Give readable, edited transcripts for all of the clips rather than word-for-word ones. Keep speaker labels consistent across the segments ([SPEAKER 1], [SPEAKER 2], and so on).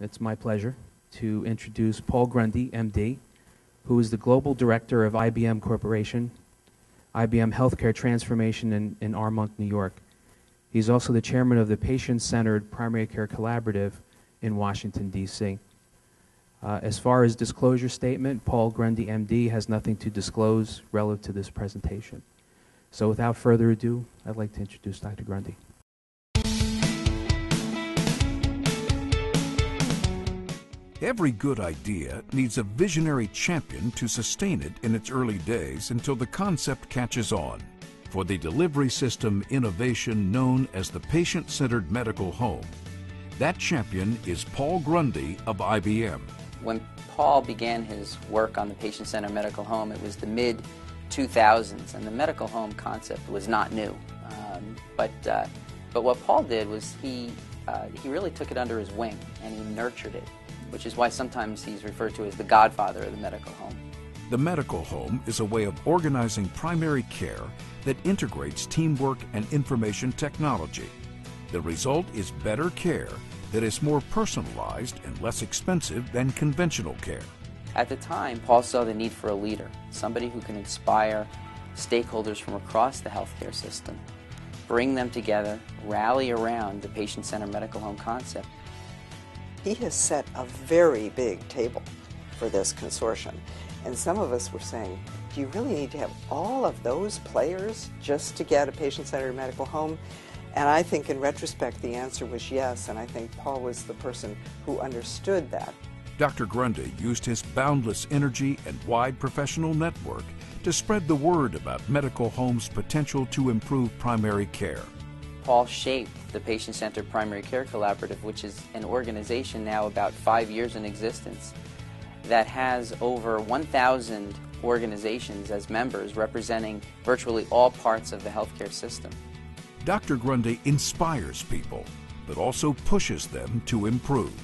[SPEAKER 1] It's my pleasure to introduce Paul Grundy, MD, who is the Global Director of IBM Corporation, IBM Healthcare Transformation in Armonk, New York. He's also the chairman of the Patient-Centered Primary Care Collaborative in Washington, D.C. As far as disclosure statement, Paul Grundy, MD, has nothing to disclose relative to this presentation. So without further ado, I'd like to introduce Dr. Grundy.
[SPEAKER 2] Every good idea needs a visionary champion to sustain it in its early days until the concept catches on. For the delivery system innovation known as the patient-centered medical home, that champion is Paul Grundy of IBM.
[SPEAKER 3] When Paul began his work on the patient-centered medical home, it was the mid-2000s, and the medical home concept was not new. But what Paul did was he really took it under his wing and he nurtured it, which is why sometimes he's referred to as the godfather of the medical home.
[SPEAKER 2] The medical home is a way of organizing primary care that integrates teamwork and information technology. The result is better care that is more personalized and less expensive than conventional care.
[SPEAKER 3] At the time, Paul saw the need for a leader, somebody who can inspire stakeholders from across the healthcare system, bring them together, rally around the patient-centered medical home concept.
[SPEAKER 4] He has set a very big table for this consortium. And some of us were saying, do you really need to have all of those players just to get a patient-centered medical home? And I think in retrospect the answer was yes, and I think Paul was the person who understood that.
[SPEAKER 2] Dr. Grundy used his boundless energy and wide professional network to spread the word about medical homes' potential to improve primary care.
[SPEAKER 3] Paul shaped the Patient-Centered Primary Care Collaborative, which is an organization now about 5 years in existence that has over 1,000 organizations as members representing virtually all parts of the healthcare system.
[SPEAKER 2] Dr. Grundy inspires people, but also pushes them to improve.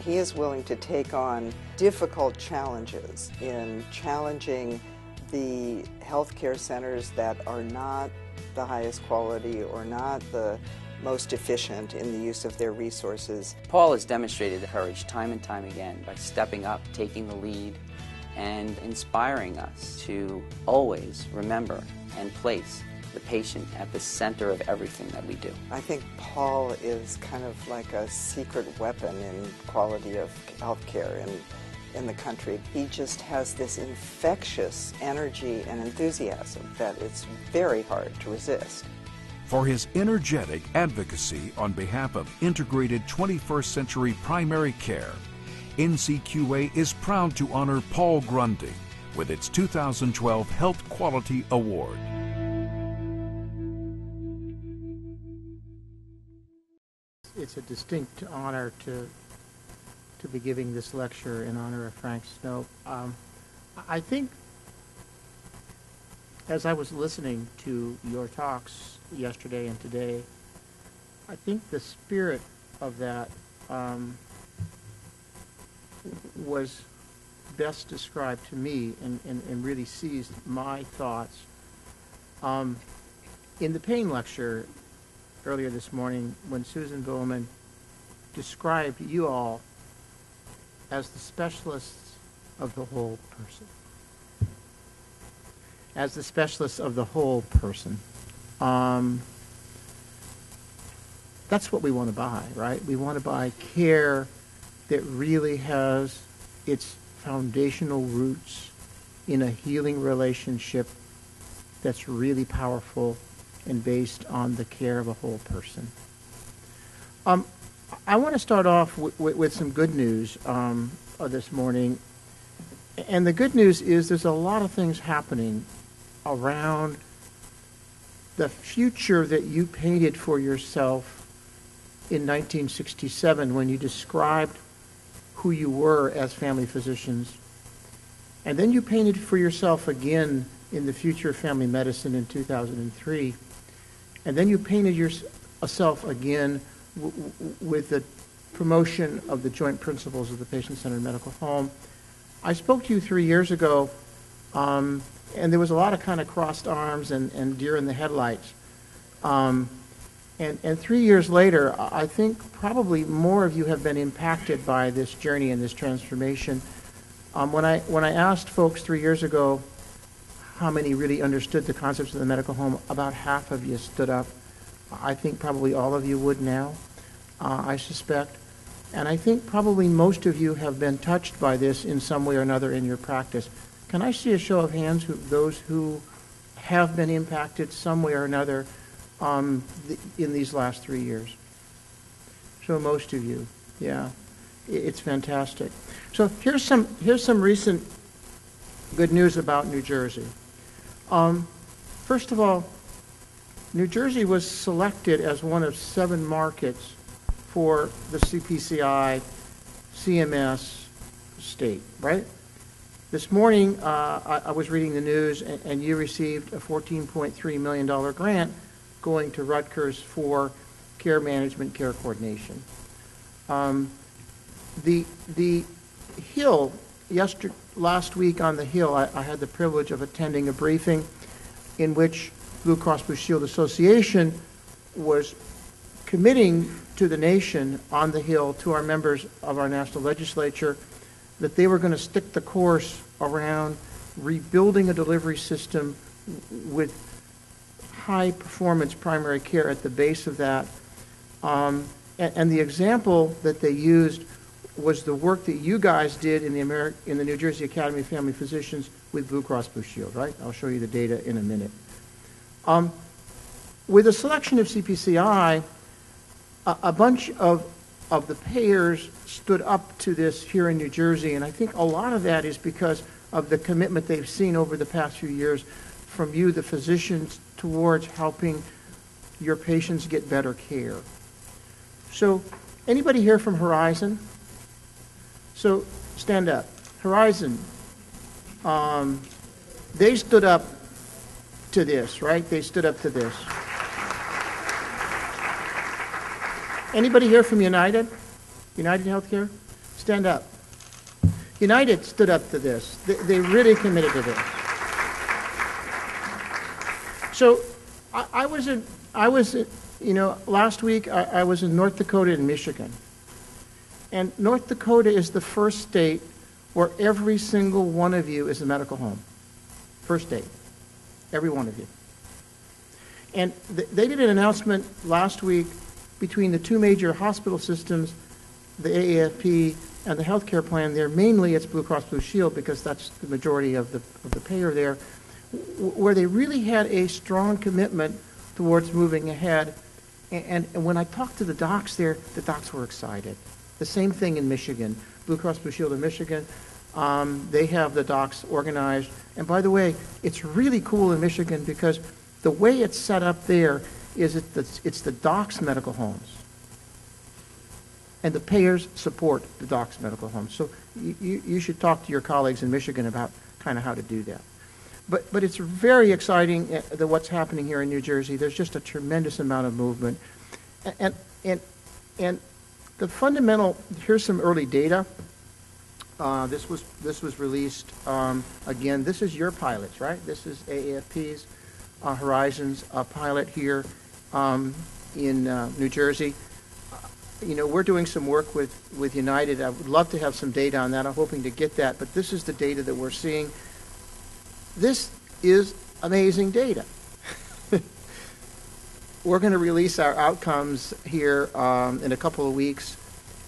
[SPEAKER 4] He is willing to take on difficult challenges in challenging the healthcare centers that are not the highest quality or not the most efficient in the use of their resources.
[SPEAKER 3] Paul has demonstrated courage time and time again by stepping up, taking the lead, and inspiring us to always remember and place the patient at the center of everything that we do.
[SPEAKER 4] I think Paul is kind of like a secret weapon in quality of healthcare in the country. He just has this infectious energy and enthusiasm that it's very hard to resist.
[SPEAKER 2] For his energetic advocacy on behalf of integrated 21st century primary care, NCQA is proud to honor Paul Grundy with its 2012 Health Quality Award.
[SPEAKER 5] It's a distinct honor to be giving this lecture in honor of Frank Snow. I think as I was listening to your talks yesterday and today, I think the spirit of that was best described to me and really seized my thoughts. In the pain lecture earlier this morning, when Susan Bowman described you all as the specialists of the whole person. As the specialists of the whole person. That's what we want to buy, right? We want to buy care that really has its foundational roots in a healing relationship that's really powerful and based on the care of a whole person. I want to start off with some good news this morning. And the good news is there's a lot of things happening around the future that you painted for yourself in 1967 when you described who you were as family physicians. And then you painted for yourself again in the future of family medicine in 2003. And then you painted yourself again with the promotion of the joint principles of the patient-centered medical home. I spoke to you 3 years ago, and there was a lot of kind of crossed arms and deer in the headlights. And 3 years later, I think probably more of you have been impacted by this journey and this transformation. When I asked folks 3 years ago how many really understood the concepts of the medical home, about half of you stood up. I think probably all of you would now, I suspect. And I think probably most of you have been touched by this in some way or another in your practice. Can I see a show of hands, those who have been impacted some way or another in these last 3 years? So most of you, yeah. It's fantastic. So here's some recent good news about New Jersey. First of all, New Jersey was selected as one of 7 markets for the CPCI CMS state, right? This morning, I was reading the news, and you received a $14.3 million grant going to Rutgers for care management, care coordination. The Hill, last week on the Hill, I had the privilege of attending a briefing in which Blue Cross Blue Shield Association was committing to the nation on the Hill, to our members of our national legislature, that they were going to stick the course around rebuilding a delivery system with high performance primary care at the base of that. And the example that they used was the work that you guys did in the New Jersey Academy of Family Physicians with Blue Cross Blue Shield, right? I'll show you the data in a minute. With the selection of CPCI, a bunch of the payers stood up to this here in New Jersey, and I think a lot of that is because of the commitment they've seen over the past few years from you, the physicians, towards helping your patients get better care. So, anybody here from Horizon? So, stand up. Horizon, they stood up to this, right? They stood up to this. Anybody here from United? United Healthcare? Stand up. United stood up to this. They really committed to this. So I was last week I was in North Dakota and Michigan. And North Dakota is the first state where every single one of you is a medical home. First state. Every one of you. And they did an announcement last week between the 2 major hospital systems, the NJAFP and the healthcare plan there. Mainly it's Blue Cross Blue Shield because that's the majority of the payer there, where they really had a strong commitment towards moving ahead. And when I talked to the docs there, the docs were excited. The same thing in Michigan. Blue Cross Blue Shield in Michigan, they have the docs organized. And by the way, it's really cool in Michigan because the way it's set up there is it's the docs' medical homes. And the payers support the docs' medical homes. So you should talk to your colleagues in Michigan about kind of how to do that. But it's very exciting what's happening here in New Jersey. There's just a tremendous amount of movement. And the fundamental, here's some early data. This was released, again, this is your pilots, right? This is AAFP's Horizons pilot here in New Jersey. We're doing some work with United. I would love to have some data on that. I'm hoping to get that, but this is the data that we're seeing. This is amazing data. We're going to release our outcomes here in a couple of weeks.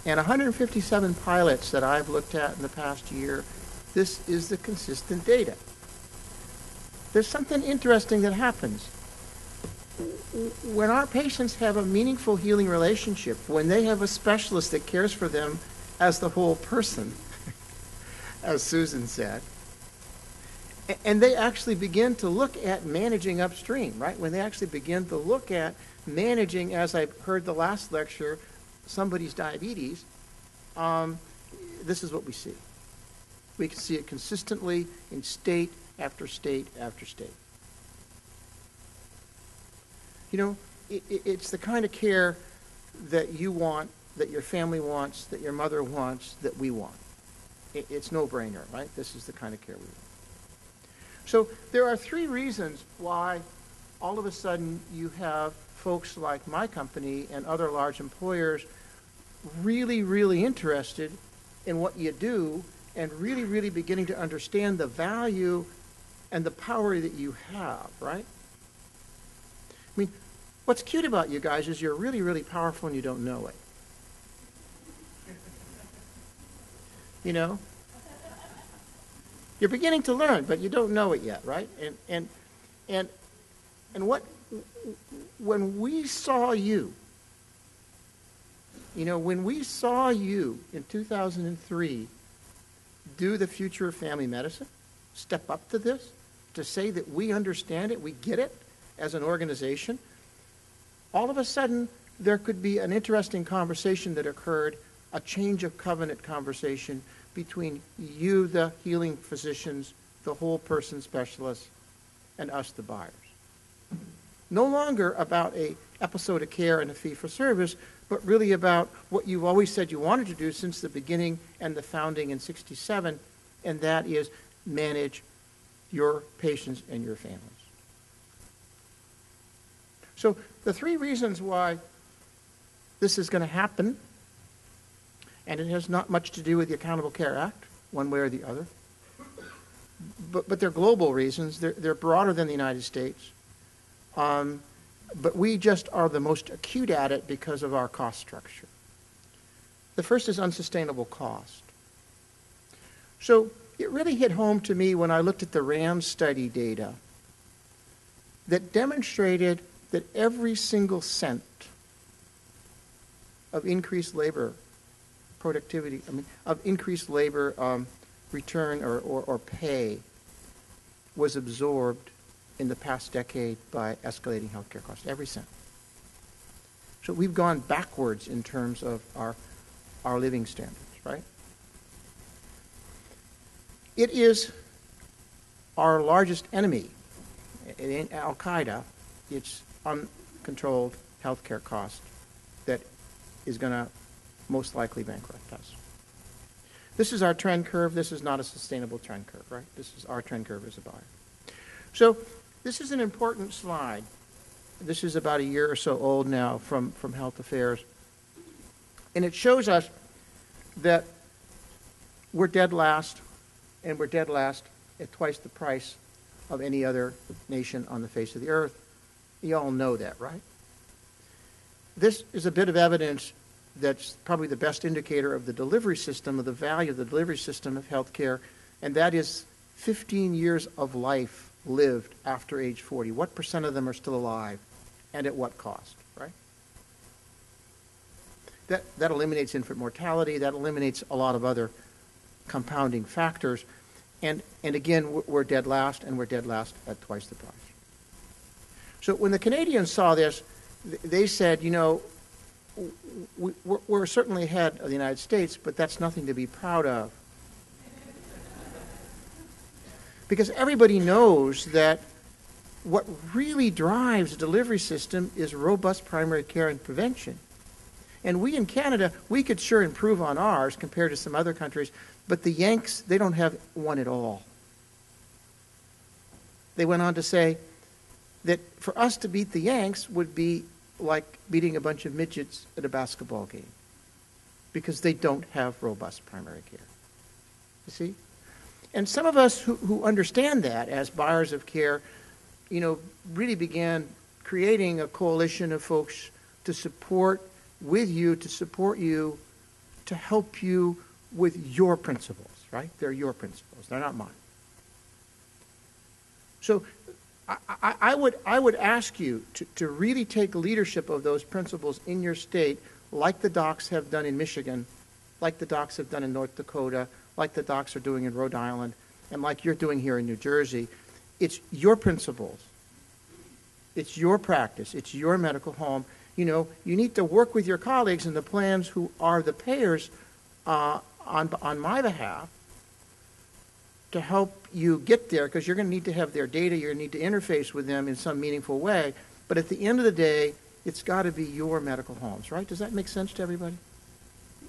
[SPEAKER 5] And 157 pilots that I've looked at in the past year, this is the consistent data. There's something interesting that happens. When our patients have a meaningful healing relationship, when they have a specialist that cares for them as the whole person, as Susan said, and they actually begin to look at managing upstream, right? When they actually begin to look at managing, as I heard the last lecture, somebody's diabetes, this is what we see. We can see it consistently in state after state after state. It's the kind of care that you want, that your family wants, that your mother wants, that we want. It's no-brainer, right? This is the kind of care we want. So there are 3 reasons why all of a sudden you have folks like my company and other large employers really, really interested in what you do and really, really beginning to understand the value and the power that you have, right? I mean, what's cute about you guys is you're really, really powerful and you don't know it. You know? You're beginning to learn, but you don't know it yet, right? And what, when we saw you, when we saw you in 2003 do the future of family medicine, step up to this, to say that we understand it, we get it as an organization, all of a sudden there could be an interesting conversation that occurred, a change of covenant conversation between you, the healing physicians, the whole person specialists, and us, the buyers. No longer about a episode of care and a fee for service, but really about what you've always said you wanted to do since the beginning and the founding in '67, and that is manage your patients and your families. So the three reasons why this is going to happen, and it has not much to do with the Accountable Care Act, one way or the other, but they're global reasons. They're broader than the United States. But we just are the most acute at it because of our cost structure. The first is unsustainable cost. So it really hit home to me when I looked at the RAM study data that demonstrated that every single cent of increased labor productivity, of increased labor return or pay was absorbed in the past decade by escalating healthcare costs, every cent. So we've gone backwards in terms of our living standards, right? It is our largest enemy. In Al-Qaeda, it's uncontrolled healthcare cost that is going to most likely bankrupt us. This is our trend curve. This is not a sustainable trend curve, right? This is our trend curve as a buyer. So this is an important slide. This is about a year or so old now from Health Affairs. And it shows us that we're dead last, and we're dead last at twice the price of any other nation on the face of the earth. You all know that, right? This is a bit of evidence that's probably the best indicator of the delivery system, of the value of the delivery system of healthcare, and that is 15 years of life lived after age 40. What percent of them are still alive, and at what cost, right? That eliminates infant mortality. That eliminates a lot of other compounding factors. And again, we're dead last, and we're dead last at twice the price. So when the Canadians saw this, they said, we're certainly ahead of the United States, but that's nothing to be proud of. Because everybody knows that what really drives the delivery system is robust primary care and prevention. And we in Canada, we could sure improve on ours compared to some other countries, but the Yanks, they don't have one at all. They went on to say that for us to beat the Yanks would be like beating a bunch of midgets at a basketball game, because they don't have robust primary care. You see? And some of us who understand that as buyers of care, really began creating a coalition of folks to support you, to help you with your principles, right? They're your principles. They're not mine. So I would ask you to really take leadership of those principles in your state, like the docs have done in Michigan, like the docs have done in North Dakota, like the docs are doing in Rhode Island, and like you're doing here in New Jersey. It's your principles. It's your practice. It's your medical home. You need to work with your colleagues in the plans who are the payers on my behalf to help you get there, because you're going to need to have their data. You're going to need to interface with them in some meaningful way. But at the end of the day, it's got to be your medical homes, right? Does that make sense to everybody?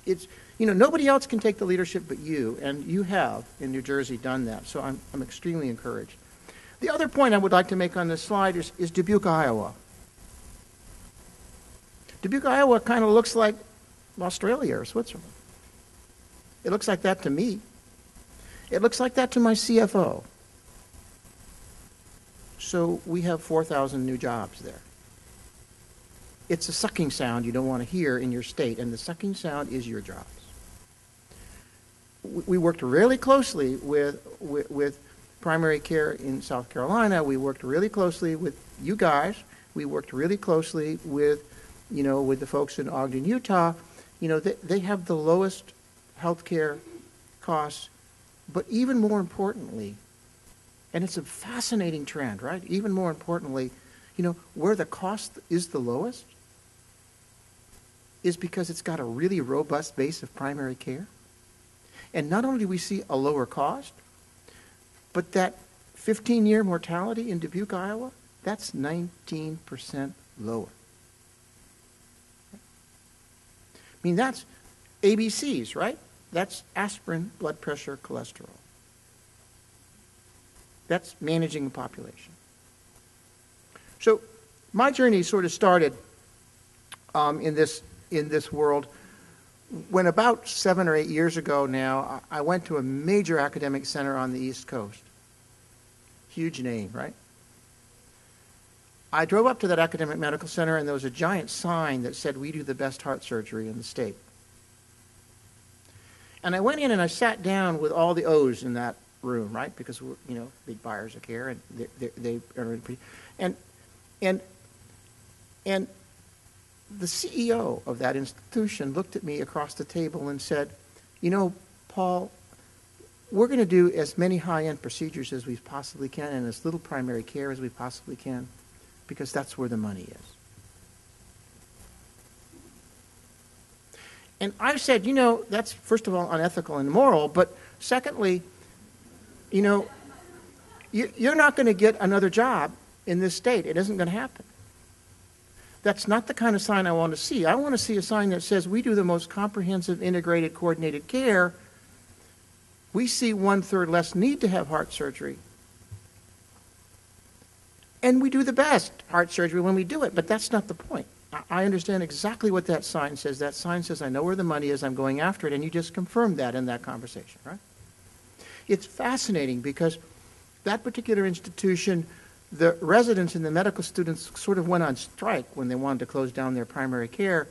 [SPEAKER 5] It's, nobody else can take the leadership but you, and you have in New Jersey done that. So I'm extremely encouraged. The other point I would like to make on this slide is Dubuque, Iowa. Dubuque, Iowa kind of looks like Australia or Switzerland. It looks like that to me. It looks like that to my CFO. So we have 4,000 new jobs there. It's a sucking sound you don't want to hear in your state, and the sucking sound is your jobs. We worked really closely with primary care in South Carolina. We worked really closely with you guys. We worked really closely with, with the folks in Ogden, Utah. They have the lowest healthcare costs, but even more importantly, and it's a fascinating trend, right? Even more importantly, where the cost is the lowest is because it's got a really robust base of primary care. And not only do we see a lower cost, but that 15-year mortality in Dubuque, Iowa, that's 19% lower. I mean, that's ABCs, right? That's aspirin, blood pressure, cholesterol. That's managing the population. So my journey sort of started in this world when about 7 or 8 years ago now, I went to a major academic center on the East Coast. Huge name, right? I drove up to that academic medical center, and there was a giant sign that said, "We do the best heart surgery in the state." And I went in and I sat down with all the O's in that room, right? Because we're, big buyers of care, and they are pretty. And the CEO of that institution looked at me across the table and said, "Paul, we're going to do as many high-end procedures as we possibly can and as little primary care as we possibly can, because that's where the money is." And I said, that's first of all unethical and immoral, but secondly, you're not going to get another job in this state. It isn't going to happen. That's not the kind of sign I want to see. I want to see a sign that says we do the most comprehensive, integrated, coordinated care. We see 1/3 less need to have heart surgery. And we do the best heart surgery when we do it, but that's not the point. I understand exactly what that sign says. That sign says, I know where the money is, I'm going after it, and you just confirmed that in that conversation, right? It's fascinating because that particular institution, the residents and the medical students sort of went on strike when they wanted to close down their primary care.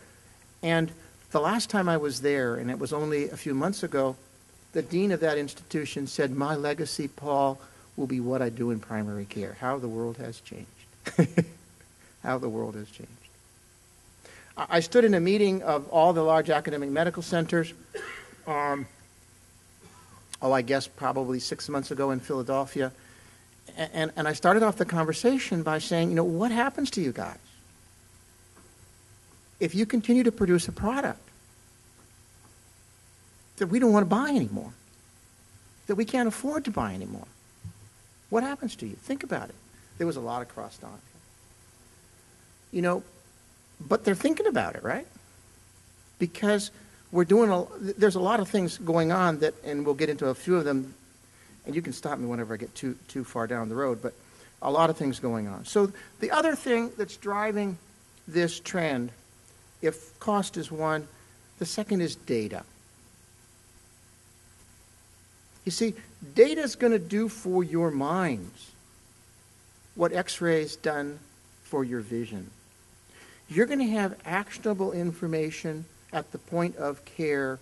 [SPEAKER 5] And the last time I was there, and it was only a few months ago, the dean of that institution said, "My legacy, Paul, will be what I do in primary care." How the world has changed. How the world has changed. I stood in a meeting of all the large academic medical centers, I guess probably 6 months ago in Philadelphia. And I started off the conversation by saying, what happens to you guys if you continue to produce a product that we don't want to buy anymore, that we can't afford to buy anymore? What happens to you? Think about it. There was a lot of cross-talk. But they're thinking about it, right? Because there's a lot of things going on that, and we'll get into a few of them, and you can stop me whenever I get too far down the road, but a lot of things going on. So the other thing that's driving this trend, if cost is one, the second is data. You see, data is going to do for your minds what X-ray's done for your vision. You're going to have actionable information at the point of care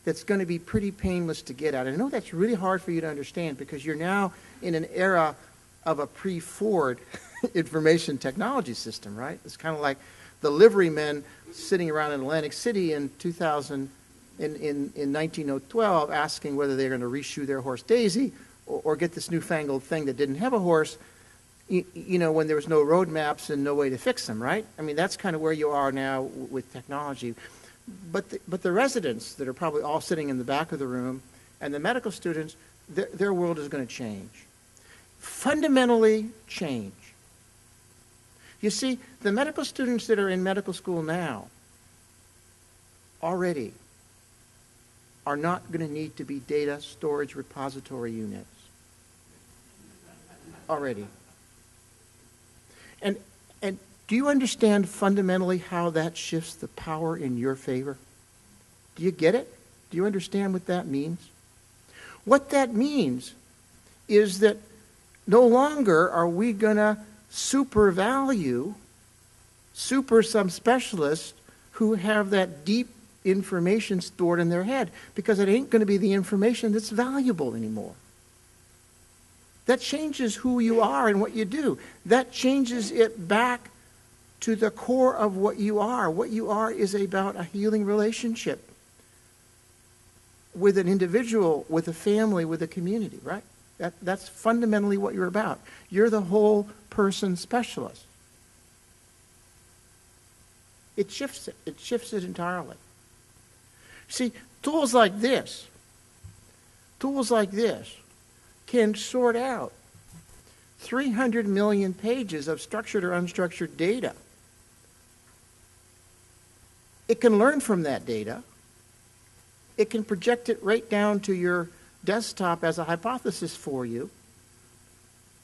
[SPEAKER 5] that's going to be pretty painless to get at. I know that's really hard for you to understand because you're now in an era of a pre-Ford information technology system, right? It's kind of like the liverymen sitting around in Atlantic City in 1912 asking whether they're going to reshoe their horse Daisy or get this newfangled thing that didn't have a horse, when there was no road maps and no way to fix them, right? I mean, that's kind of where you are now with technology. But the residents that are probably all sitting in the back of the room and the medical students, their world is going to change. Fundamentally change. You see, the medical students that are in medical school now already are not going to need to be data storage repository units. Already. And do Do you understand fundamentally how that shifts the power in your favor? Do you get it? Do you understand what that means? What that means is that no longer are we going to super some specialists who have that deep information stored in their head, because it ain't going to be the information that's valuable anymore. That changes who you are and what you do. That changes it back to the core of what you are. What you are is about a healing relationship with an individual, with a family, with a community, right? That's fundamentally what you're about. You're the whole person specialist. It shifts it. It shifts it entirely. See, tools like this can sort out 300 million pages of structured or unstructured data. It can learn from that data. It can project it right down to your desktop as a hypothesis for you.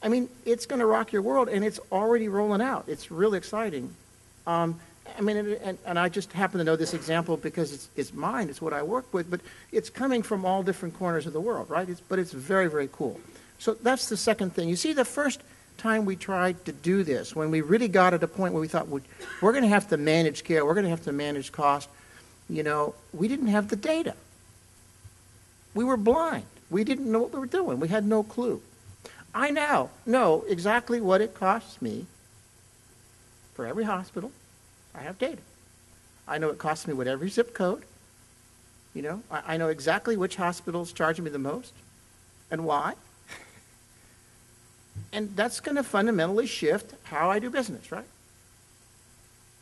[SPEAKER 5] I mean, it's going to rock your world, and it's already rolling out. It's really exciting. I mean, and I just happen to know this example because it's mine, it's what I work with, but it's coming from all different corners of the world, right? But it's very, very cool. So that's the second thing. You see, the first time we tried to do this, when we really got at a point where we thought, we're going to have to manage care, we're going to have to manage cost, we didn't have the data. We were blind. We didn't know what we were doing. We had no clue. I now know exactly what it costs me for every hospital. I have data. I know it costs me what every zip code. I know exactly which hospital is charging me the most and why. And that's going to fundamentally shift how I do business, right?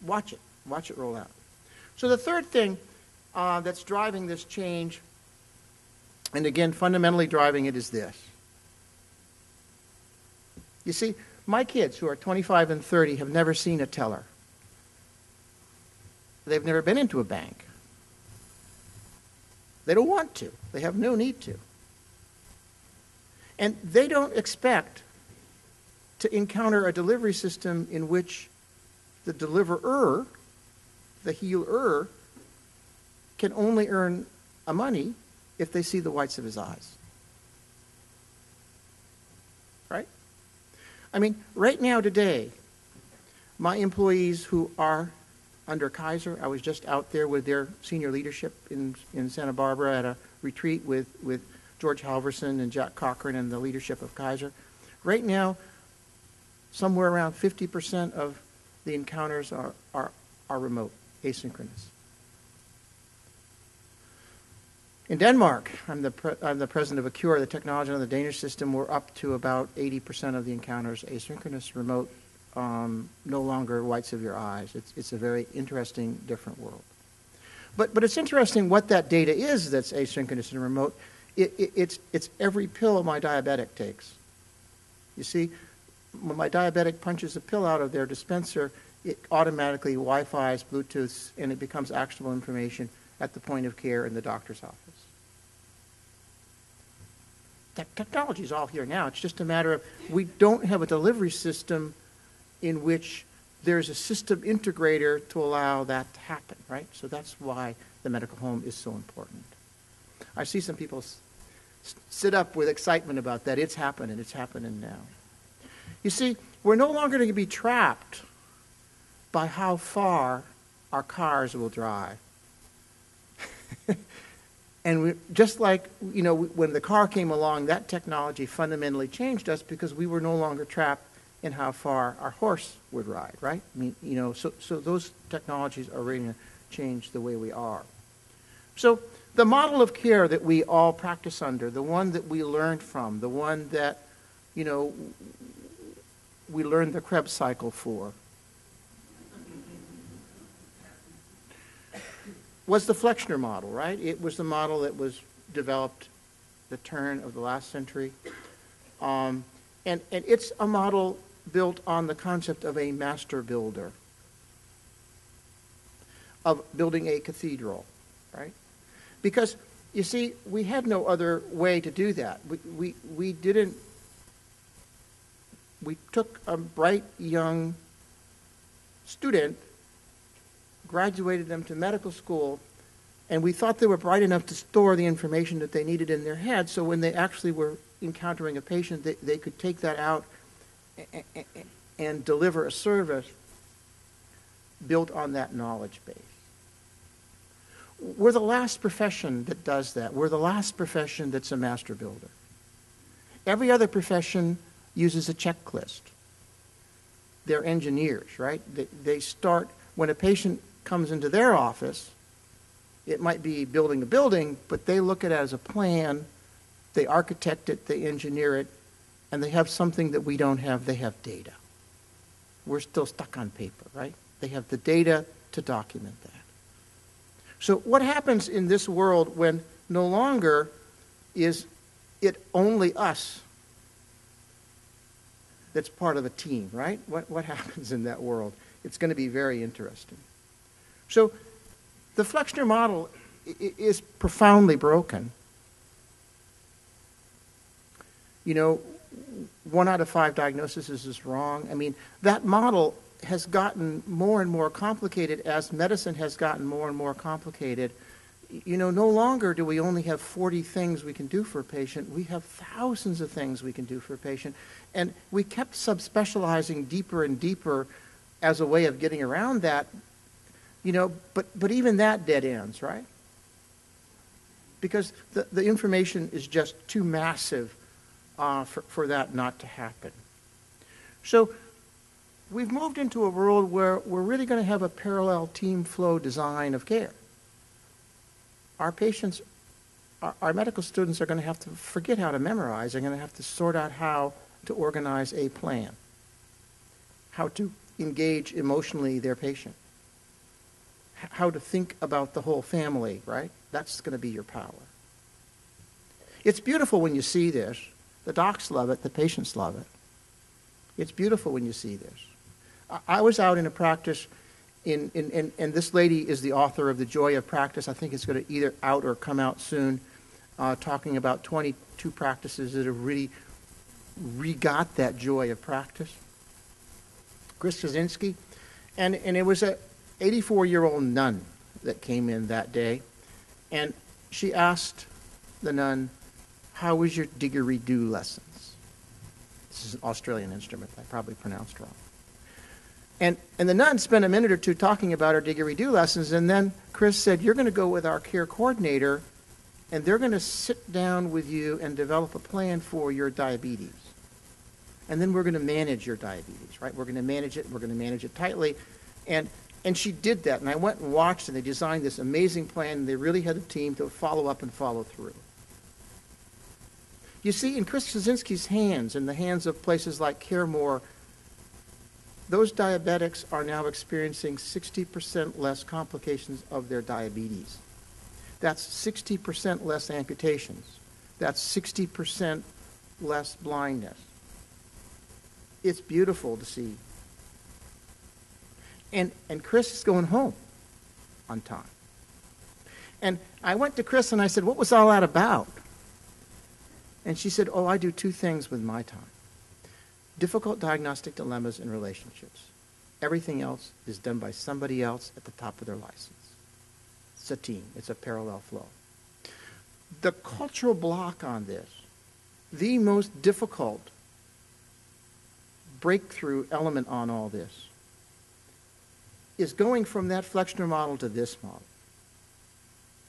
[SPEAKER 5] Watch it. Watch it roll out. So the third thing that's driving this change, and again, fundamentally driving it, is this. You see, my kids who are 25 and 30 have never seen a teller. They've never been into a bank. They don't want to. They have no need to. And they don't expect to encounter a delivery system in which the deliverer, the healer, can only earn a money if they see the whites of his eyes. Right? I mean, right now today, my employees who are under Kaiser, I was just out there with their senior leadership in Santa Barbara at a retreat with George Halverson and Jack Cochran and the leadership of Kaiser. Right now, somewhere around 50% of the encounters are remote, asynchronous. In Denmark, I'm the president of Acure, the technology on the Danish system. We're up to about 80% of the encounters asynchronous, remote, no longer whites of your eyes. It's a very interesting, different world. But it's interesting what that data is that's asynchronous and remote. It's every pill my diabetic takes. You see, when my diabetic punches a pill out of their dispenser, it automatically Wi-Fi's, Bluetooths, and it becomes actionable information at the point of care in the doctor's office. Technology is all here now. It's just a matter of we don't have a delivery system in which there's a system integrator to allow that to happen, right? So that's why the medical home is so important. I see some people sit up with excitement about that. It's happening now. You see, we're no longer going to be trapped by how far our cars will drive. And just like, when the car came along, that technology fundamentally changed us because we were no longer trapped in how far our horse would ride, right? I mean, so those technologies are really going to change the way we are. So the model of care that we all practice under, the one that we learned from, the one that, we learned the Krebs cycle for, was the Flexner model, right? It was the model that was developed the turn of the last century. And it's a model built on the concept of a master builder, of building a cathedral, right? Because, you see, we had no other way to do that. We took a bright, young student, graduated them to medical school, and we thought they were bright enough to store the information that they needed in their head, so when they actually were encountering a patient, they could take that out and deliver a service built on that knowledge base. We're the last profession that does that. We're the last profession that's a master builder. Every other profession uses a checklist. They're engineers, right? They start, when a patient comes into their office, it might be building a building, but they look at it as a plan, they architect it, they engineer it, and they have something that we don't have. They have data. We're still stuck on paper, right? They have the data to document that. So what happens in this world when no longer is it only us that's part of a team, right? What happens in that world? It's going to be very interesting. So the Flexner model is profoundly broken. You know, 1 out of 5 diagnoses is wrong. I mean, that model has gotten more and more complicated as medicine has gotten more and more complicated. You know, no longer do we only have 40 things we can do for a patient. We have thousands of things we can do for a patient. And we kept subspecializing deeper and deeper as a way of getting around that, you know, but even that dead ends, right? Because the information is just too massive for that not to happen. So we've moved into a world where we're really going to have a parallel team flow design of care. Our patients, our medical students are going to have to forget how to memorize. They're going to have to sort out how to organize a plan, how to engage emotionally their patient, how to think about the whole family, right? That's going to be your power. It's beautiful when you see this. The docs love it. The patients love it. It's beautiful when you see this. I was out in a practice, and this lady is the author of The Joy of Practice. I think it's going to either out or come out soon, talking about 22 practices that have really re-got that joy of practice. Chris Kaczynski. And it was an 84-year-old nun that came in that day, and she asked the nun, "How was your didgeridoo lessons?" This is an Australian instrument. I probably pronounced wrong. And the nun spent a minute or two talking about her didgeridoo lessons, and then Chris said, "You're going to go with our care coordinator, and they're going to sit down with you and develop a plan for your diabetes. And then we're going to manage your diabetes, right? We're going to manage it. We're going to manage it tightly." And she did that, and I went and watched, and they designed this amazing plan, and they really had a team to follow up and follow through. You see, in Chris Kaczynski's hands, in the hands of places like CareMore, those diabetics are now experiencing 60% less complications of their diabetes. That's 60% less amputations. That's 60% less blindness. It's beautiful to see. And Chris is going home on time. And I went to Chris and I said, "What was all that about?" And she said, "Oh, I do 2 things with my time. Difficult diagnostic dilemmas and relationships. Everything else is done by somebody else at the top of their license." It's a team. It's a parallel flow. The cultural block on this, the most difficult breakthrough element on all this, is going from that Flexner model to this model.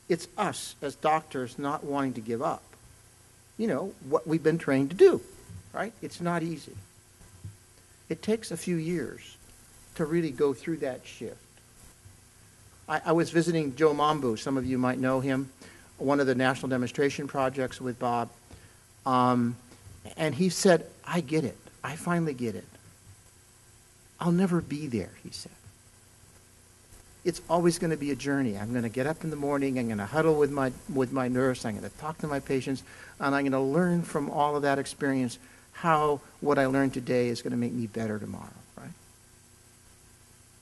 [SPEAKER 5] It's us as doctors not wanting to give up, you know, what we've been trained to do, right? It's not easy. It takes a few years to really go through that shift. I was visiting Joe Mambu. Some of you might know him, one of the national demonstration projects with Bob. And he said, "I get it. I finally get it. I'll never be there," he said. It's always going to be a journey. I'm going to get up in the morning, I'm going to huddle with my nurse, I'm going to talk to my patients, and I'm going to learn from all of that experience how what I learned today is going to make me better tomorrow, right?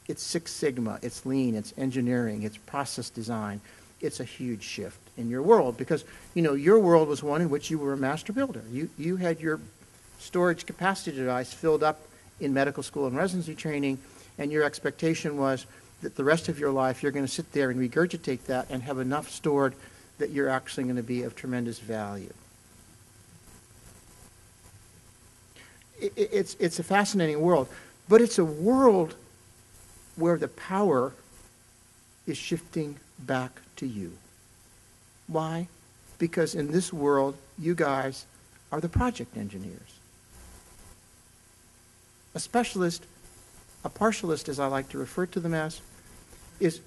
[SPEAKER 5] It's Six Sigma, it's lean, it's engineering, it's process design. It's a huge shift in your world because, you know, your world was one in which you were a master builder. You had your storage capacity device filled up in medical school and residency training, and your expectation was that the rest of your life you're going to sit there and regurgitate that and have enough stored that you're actually going to be of tremendous value. It's a fascinating world, but it's a world where the power is shifting back to you. Why? Because in this world, you guys are the project engineers. A specialist, a partialist, as I like to refer to them as, is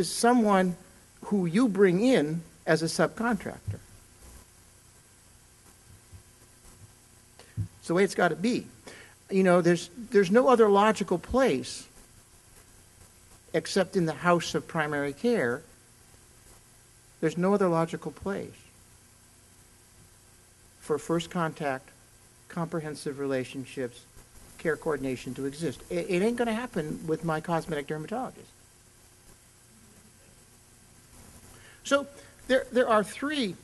[SPEAKER 5] someone who you bring in as a subcontractor. It's the way it's got to be. You know, there's no other logical place except in the house of primary care. There's no other logical place for first contact, comprehensive relationships, care coordination to exist. It ain't going to happen with my cosmetic dermatologist. So there are three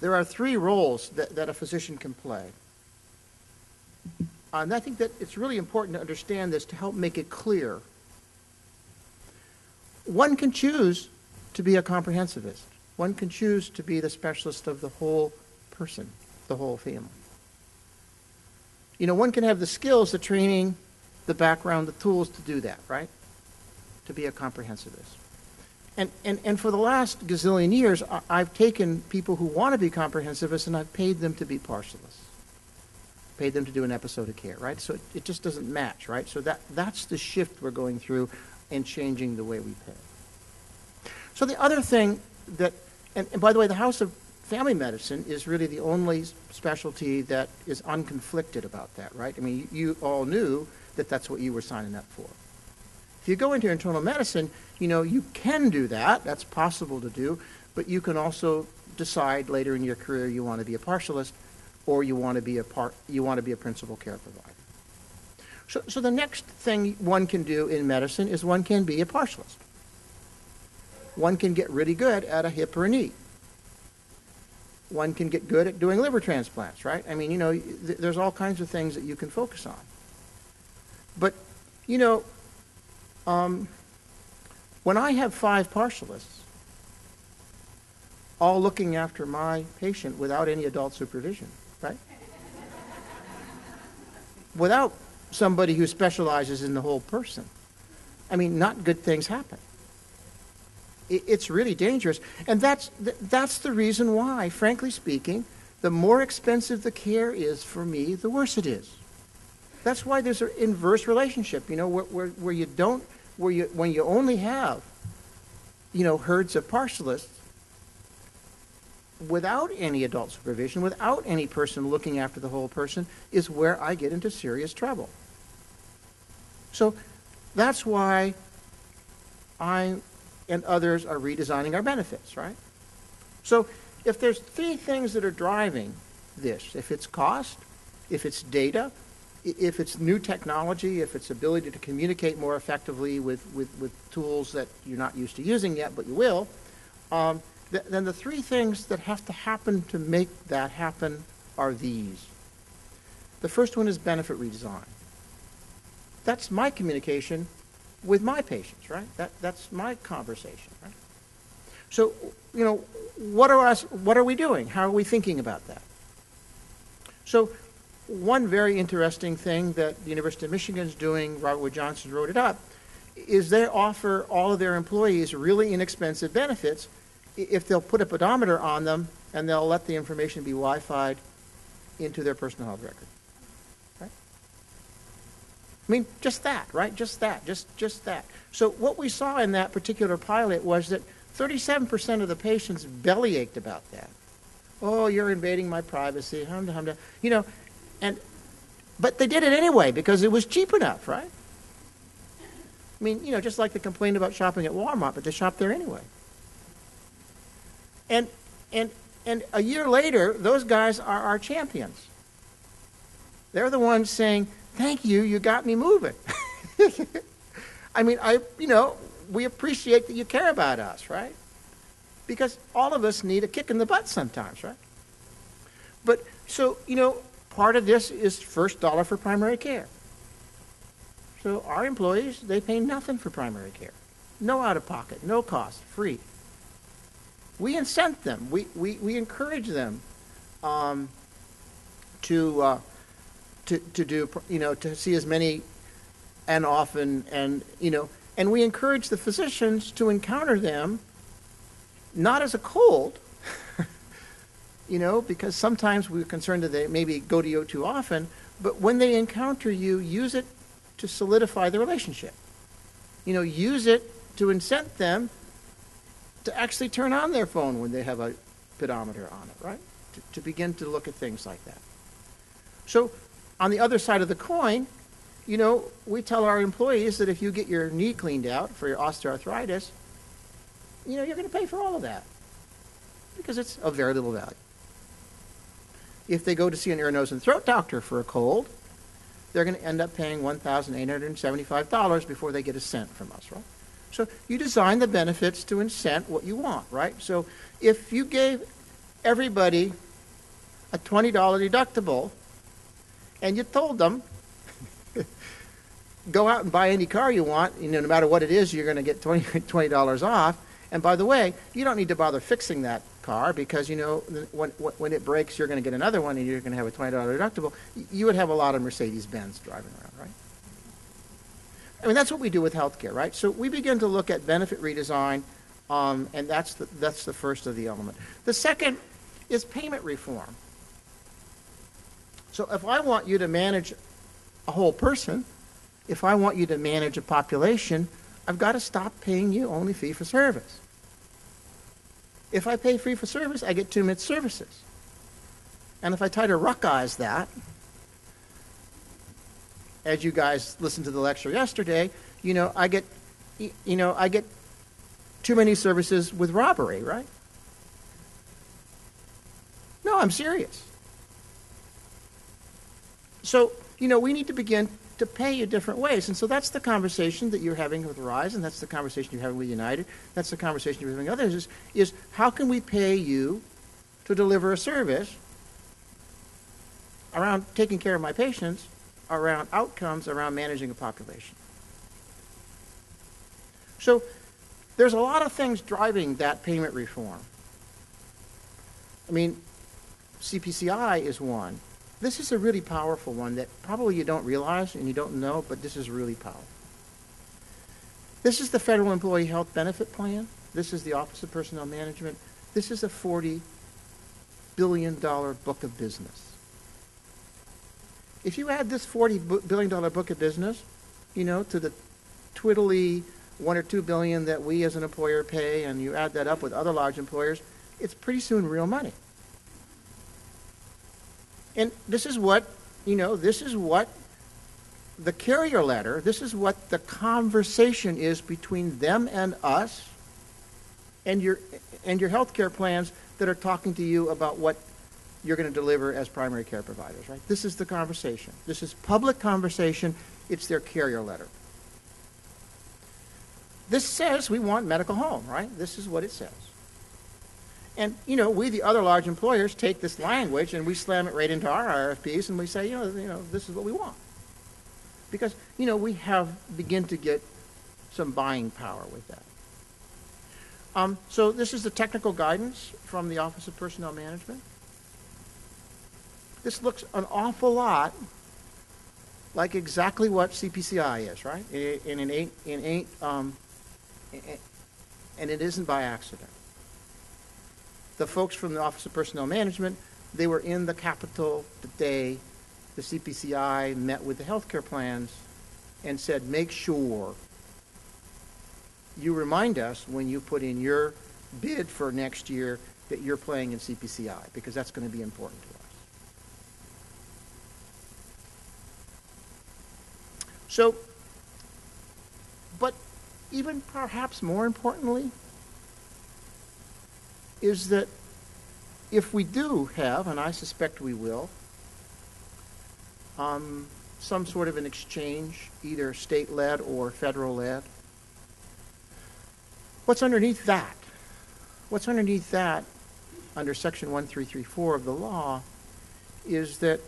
[SPEAKER 5] roles that a physician can play. And I think that it's really important to understand this to help make it clear. One can choose to be a comprehensivist. One can choose to be the specialist of the whole person, the whole family. You know, one can have the skills, the training, the background, the tools to do that, right? To be a comprehensivist. And for the last gazillion years, I've taken people who want to be comprehensivists and I've paid them to be partialists. Paid them to do an episode of care, right? So it just doesn't match, right? So that's the shift we're going through and changing the way we pay. So the other thing that, and by the way, the House of Family Medicine is really the only specialty that is unconflicted about that, right? I mean, you all knew that that's what you were signing up for. If you go into internal medicine, you know, you can do that. That's possible to do. But you can also decide later in your career you want to be a partialist or you want to be a principal care provider. So the next thing one can do in medicine is one can be a partialist. One can get really good at a hip or a knee. One can get good at doing liver transplants, right? I mean, you know, there's all kinds of things that you can focus on. But, you know, when I have 5 partialists, all looking after my patient without any adult supervision, right? Without somebody who specializes in the whole person, I mean, not good things happen. It's really dangerous. And that's the reason why, frankly speaking, the more expensive the care is for me, the worse it is. That's why there's an inverse relationship, you know, where you don't, when you only have, you know, herds of partialists without any adult supervision, without any person looking after the whole person, is where I get into serious trouble. So that's why I and others are redesigning our benefits, right? So if there's 3 things that are driving this, if it's cost, if it's data, if it's new technology, if it's ability to communicate more effectively with tools that you're not used to using yet, but you will, then the 3 things that have to happen to make that happen are these. The first one is benefit redesign. That's my communication with my patients, right? That's my conversation, right? So, you know, what are we doing? How are we thinking about that? So, one very interesting thing that the University of Michigan is doing, Robert Wood Johnson wrote it up, is they offer all of their employees really inexpensive benefits if they'll put a pedometer on them and they'll let the information be Wi-Fi'd into their personal health record. Right? I mean, just that, right? Just that. So what we saw in that particular pilot was that 37% of the patients bellyached about that. Oh, you're invading my privacy, you know, but they did it anyway because it was cheap enough, right? I mean, you know, just like they complained about shopping at Walmart, but they shopped there anyway. And a year later, those guys are our champions. They're the ones saying, "Thank you, you got me moving." I mean, you know, we appreciate that you care about us, right? Because all of us need a kick in the butt sometimes, right? But so, you know, part of this is first dollar for primary care. So our employees, they pay nothing for primary care. No out-of-pocket, no cost, free. We incent them. We encourage them to do, to see as many and often, and we encourage the physicians to encounter them not as a cold, because sometimes we're concerned that they maybe go to you too often, but when they encounter you, use it to solidify the relationship. Use it to incent them to actually turn on their phone when they have a pedometer on it, right? To begin to look at things like that. So on the other side of the coin, we tell our employees that if you get your knee cleaned out for your osteoarthritis, you're going to pay for all of that because it's of very little value. If they go to see an ear, nose, and throat doctor for a cold, they're going to end up paying $1,875 before they get a cent from us, right? So you design the benefits to incent what you want, right? So if you gave everybody a $20 deductible and you told them, go out and buy any car you want, no matter what it is, you're going to get $20 off. And by the way, you don't need to bother fixing that car because, when it breaks, you're going to get another one and you're going to have a $20 deductible. You would have a lot of Mercedes-Benz driving around, right? I mean, that's what we do with healthcare, right? So we begin to look at benefit redesign, and that's the first of the element. The second is payment reform. So if I want you to manage a whole person, if I want you to manage a population, I've got to stop paying you only fee-for-service. If I pay fee-for-service, I get 2 minute services. And if I try to ruckize that, as you guys listened to the lecture yesterday, I get too many services with robbery, right? No, I'm serious. So, we need to begin to pay you different ways. And so that's the conversation that you're having with Rise, and that's the conversation you're having with United, that's the conversation you're having with others, is how can we pay you to deliver a service around taking care of my patients, around outcomes, around managing a population. So there's a lot of things driving that payment reform. I mean, CPCI is one. This is a really powerful one that probably you don't realize and you don't know, but this is really powerful. This is the Federal Employee Health Benefit Plan. This is the Office of Personnel Management. This is a $40 billion book of business. If you add this $40 billion book of business, to the twiddly $1 or $2 billion that we as an employer pay, and you add that up with other large employers, it's pretty soon real money. And this is what the carrier letter, this is what the conversation is between them and us and your healthcare plans that are talking to you about what you're going to deliver as primary care providers, right? This is the conversation. This is public conversation. It's their carrier letter. This says we want medical home, right? This is what it says. And, we, the other large employers, take this language and we slam it right into our RFPs and we say, this is what we want. Because, we begin to get some buying power with that. So this is the technical guidance from the Office of Personnel Management. This looks an awful lot like exactly what CPCI is, right? And it isn't by accident. The folks from the Office of Personnel Management, they were in the Capitol the day the CPCI met with the healthcare plans and said, make sure you remind us when you put in your bid for next year that you're playing in CPCI, because that's going to be important to us. So, but even perhaps more importantly, is that if we do have, and I suspect we will, some sort of an exchange, either state-led or federal-led, what's underneath that? What's underneath that under Section 1334 of the law is that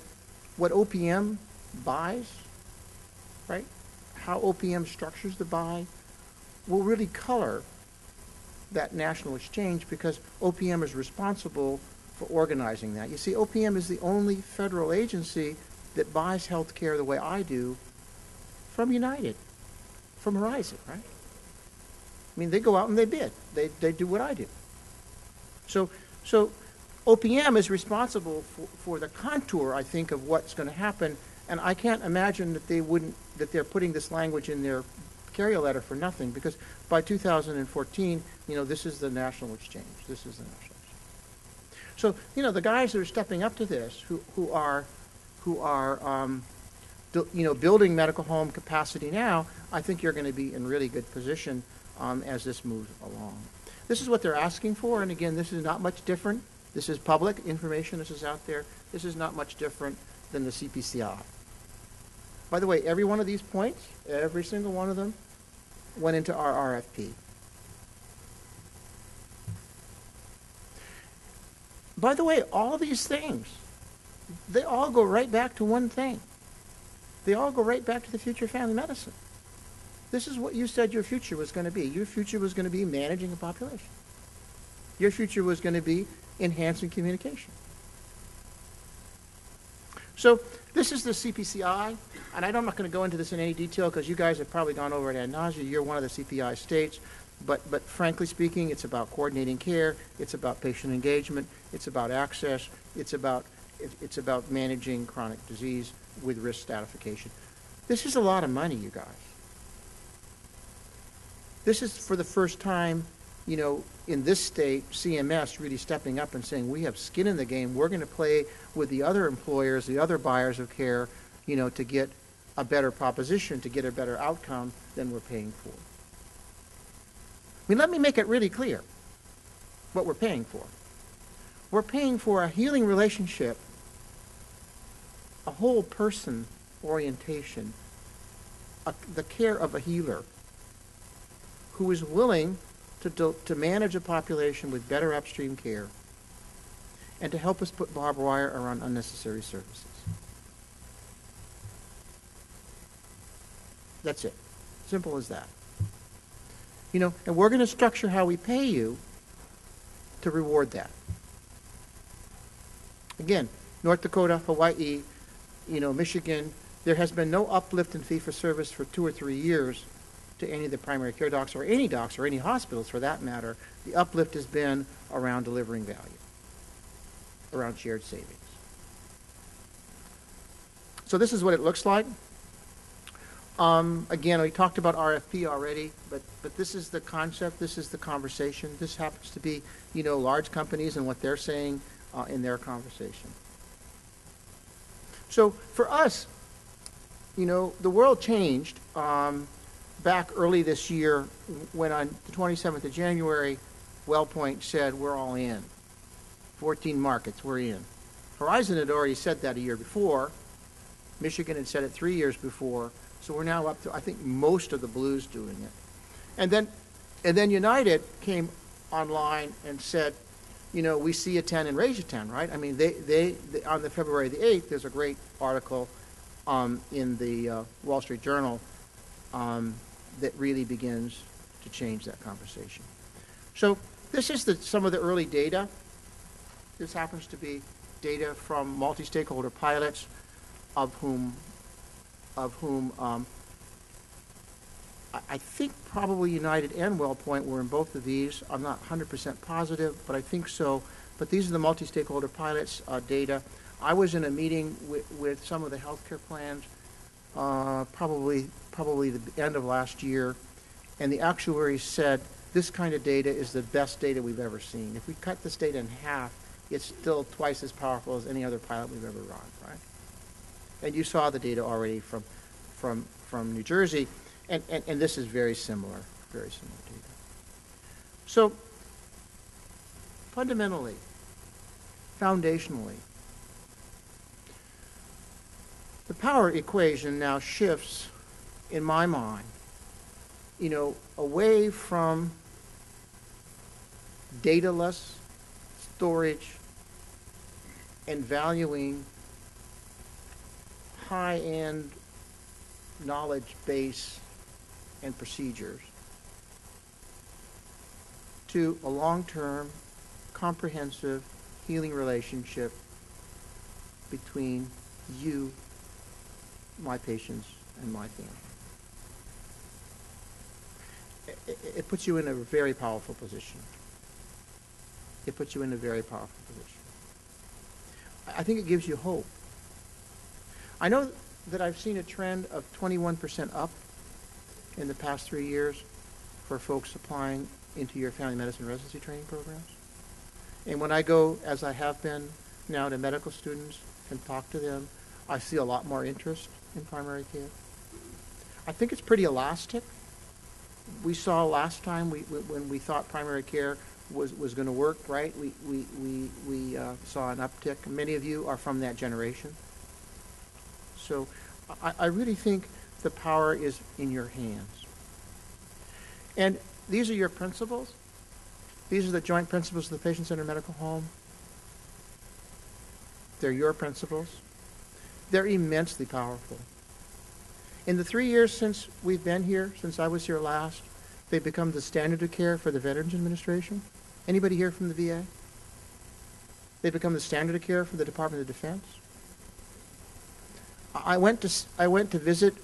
[SPEAKER 5] what OPM buys, right? how OPM structures the buy will really color that national exchange, because OPM is responsible for organizing that. You see, OPM is the only federal agency that buys health care the way I do from United, from Horizon, right? I mean, they go out and they bid. They do what I do. So OPM is responsible for the contour, I think, of what's going to happen, and I can't imagine that they're putting this language in their carrier letter for nothing, because by 2014, this is the national exchange. This is the national exchange. So, the guys that are stepping up to this, who are building medical home capacity now, I think you're going to be in really good position as this moves along. This is what they're asking for, and again, this is not much different. This is public information. This is out there. This is not much different than the CPCI. By the way, every one of these points, every single one of them, went into our RFP. By the way, all of these things, they all go right back to one thing. They all go right back to the future of family medicine. This is what you said your future was going to be. Your future was going to be managing a population. Your future was going to be enhancing communication. So this is the CPCI, and I'm not going to go into this in any detail because you guys have probably gone over it ad nauseum. You're one of the CPI states, but frankly speaking, it's about coordinating care, it's about patient engagement, it's about access, it's about managing chronic disease with risk stratification. This is a lot of money, you guys. This is for the first time, in this state, CMS really stepping up and saying, we have skin in the game. We're going to play with the other employers, the other buyers of care, to get a better proposition, to get a better outcome than we're paying for. Let me make it really clear what we're paying for. We're paying for a healing relationship, a whole person orientation, the care of a healer who is willing to manage a population with better upstream care and to help us put barbed wire around unnecessary services. That's it. Simple as that. And we're going to structure how we pay you to reward that. Again, North Dakota, Hawaii, Michigan, there has been no uplift in fee-for-service for 2 or 3 years to any of the primary care docs or any hospitals for that matter. The uplift has been around delivering value, around shared savings. So this is what it looks like. Again, we talked about RFP already, but this is the concept, this is the conversation. This happens to be, large companies and what they're saying in their conversation. So for us, the world changed back early this year when on the 27th of January, WellPoint said, we're all in. 14 markets, we're in. Horizon had already said that a year before. Michigan had said it 3 years before. So we're now up to, I think, most of the Blues doing it. And then United came online and said, we see a 10 and raise a 10, right? I mean, they on the February the 8th, there's a great article in the Wall Street Journal that really begins to change that conversation. So this is some of the early data. This happens to be data from multi-stakeholder pilots, of whom I think probably United and WellPoint were in both of these. I'm not 100% positive, but I think so. But these are the multi-stakeholder pilots data. I was in a meeting with some of the healthcare plans probably the end of last year, and the actuaries said this kind of data is the best data we've ever seen. If we cut this data in half, it's still twice as powerful as any other pilot we've ever run, right? And you saw the data already from New Jersey, and this is very similar data. So fundamentally, foundationally, the power equation now shifts, in my mind, away from dataless storage and valuing high-end knowledge base and procedures to a long-term, comprehensive healing relationship between you, my patients, and my family. It puts you in a very powerful position. It puts you in a very powerful position. I think it gives you hope. I know that I've seen a trend of 21% up in the past 3 years for folks applying into your family medicine residency training programs. And when I go, as I have been now, to medical students and talk to them, I see a lot more interest in primary care. I think it's pretty elastic. We saw last time when we thought primary care was going to work, right? We saw an uptick. Many of you are from that generation. So I really think the power is in your hands. And these are your principles. These are the joint principles of the patient-centered medical home. They're your principles. They're immensely powerful. In the 3 years since we've been here, since I was here last, they've become the standard of care for the Veterans Administration. Anybody here from the VA? They've become the standard of care for the Department of Defense. I went to visit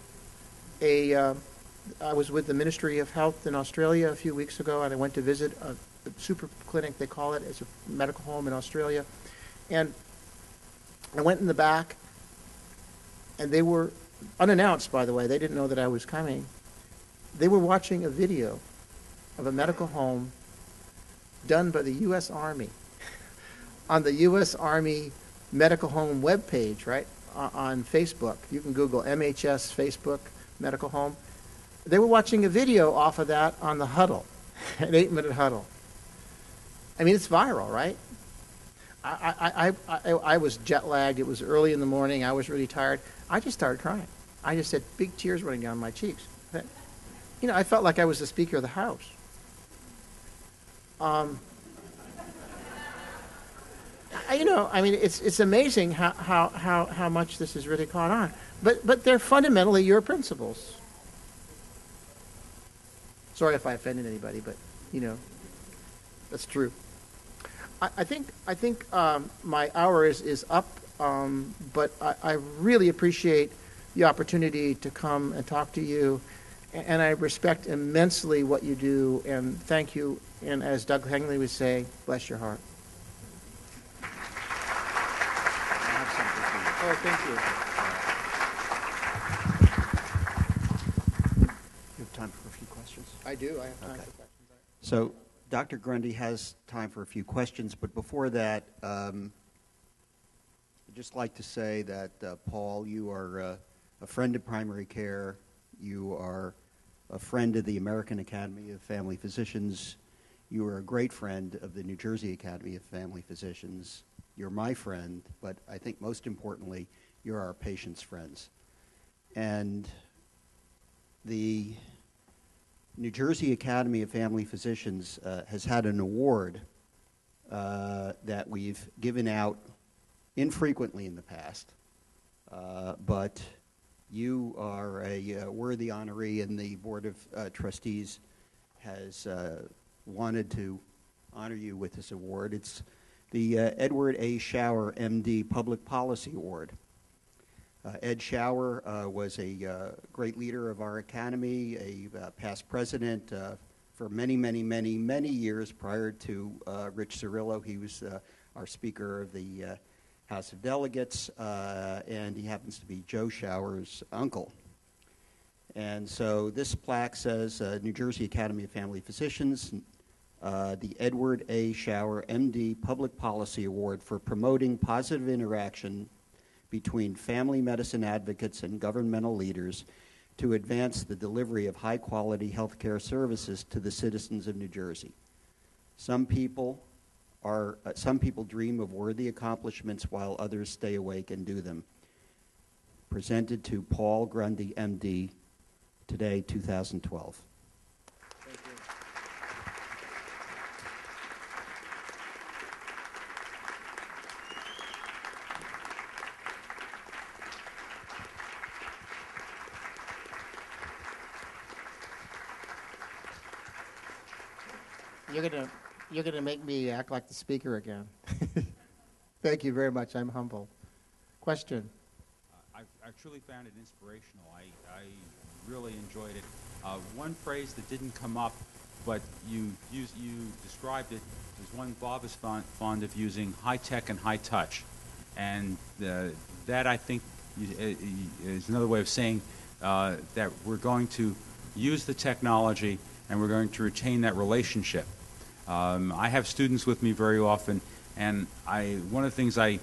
[SPEAKER 5] I was with the Ministry of Health in Australia a few weeks ago, and I went to visit a super clinic, they call it. It's a medical home in Australia. And I went in the back, and they were unannounced, by the way. They didn't know that I was coming. They were watching a video of a medical home done by the U.S. Army on the U.S. Army medical home webpage, right, on Facebook. You can Google MHS Facebook medical home. They were watching a video off of that on the huddle, an 8-minute huddle. I mean, it's viral, right? I was jet lagged. It was early in the morning. I was really tired. I just started crying. I just had big tears running down my cheeks. You know, I felt like I was the Speaker of the House. You know, I mean, it's amazing how much this has really caught on. But they're fundamentally your principles. Sorry if I offended anybody, but, you know, that's true. I think my hour is up, but I really appreciate the opportunity to come and talk to you, and I respect immensely what you do, and thank you, and as Doug Hengley would say, bless your heart. Oh, thank you.
[SPEAKER 6] You have time for a few questions?
[SPEAKER 5] I do. I have time
[SPEAKER 6] Okay.
[SPEAKER 5] for questions.
[SPEAKER 6] So Dr. Grundy has time for a few questions, but before that, I'd just like to say that, Paul, you are a friend of primary care. You are a friend of the American Academy of Family Physicians. You are a great friend of the New Jersey Academy of Family Physicians. You're my friend, but I think most importantly, you're our patients' friends. And the New Jersey Academy of Family Physicians has had an award that we've given out infrequently in the past, but you are a worthy honoree, and the Board of Trustees has wanted to honor you with this award. It's the Edward A. Shower, MD, Public Policy Award. Ed Shower was a great leader of our academy, a past president for many, many, many, many years prior to Rich Cirillo. He was our Speaker of the House of Delegates, and he happens to be Joe Shower's uncle. And so this plaque says New Jersey Academy of Family Physicians, the Edward A. Shower, MD, Public Policy Award for promoting positive interaction between family medicine advocates and governmental leaders to advance the delivery of high-quality healthcare services to the citizens of New Jersey. Some people dream of worthy accomplishments while others stay awake and do them. Presented to Paul Grundy, MD, today, 2012.
[SPEAKER 5] Thank you. you're gonna make me act like the speaker again. Thank you very much. I'm humbled. Question.
[SPEAKER 7] I truly found it inspirational. I really enjoyed it. One phrase that didn't come up, but you described it, is one Bob is fond of using: high tech and high touch, and that I think is another way of saying that we're going to use the technology and we're going to retain that relationship. I have students with me very often, and one of the things I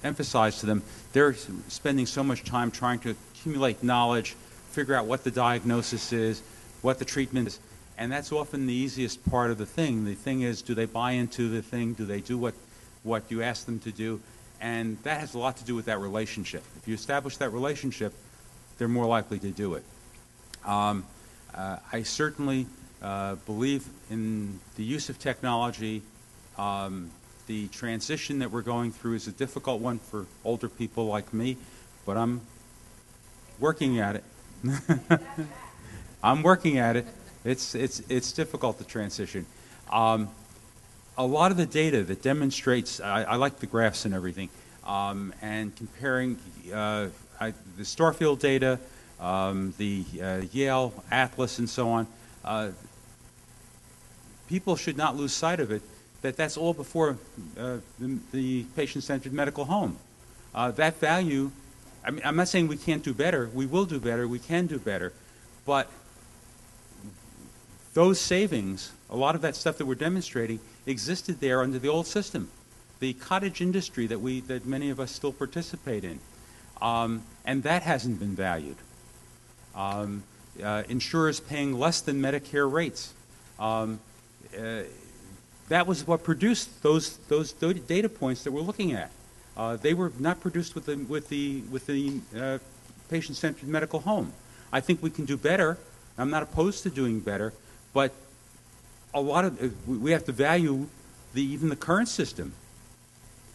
[SPEAKER 7] emphasize to them, they're spending so much time trying to accumulate knowledge, figure out what the diagnosis is, what the treatment is, and that's often the easiest part of the thing. The thing is, do they buy into the thing? Do they do what you ask them to do? And that has a lot to do with that relationship. If you establish that relationship, they're more likely to do it. I certainly believe in the use of technology. The transition that we're going through is a difficult one for older people like me, but I'm working at it. I'm working at it. It's difficult to transition. A lot of the data that demonstrates, I like the graphs and everything, and comparing the Starfield data, the Yale Atlas, and so on. People should not lose sight of it, that's all before the patient-centered medical home. That value, I mean, I'm not saying we can't do better. We will do better. We can do better. But those savings, a lot of that stuff that we're demonstrating, existed there under the old system, the cottage industry that many of us still participate in, and that hasn't been valued. Insurers paying less than Medicare rates. That was what produced those data points that we're looking at. They were not produced with the patient-centered medical home. I think we can do better. I'm not opposed to doing better, but a lot of we have to value even the current system.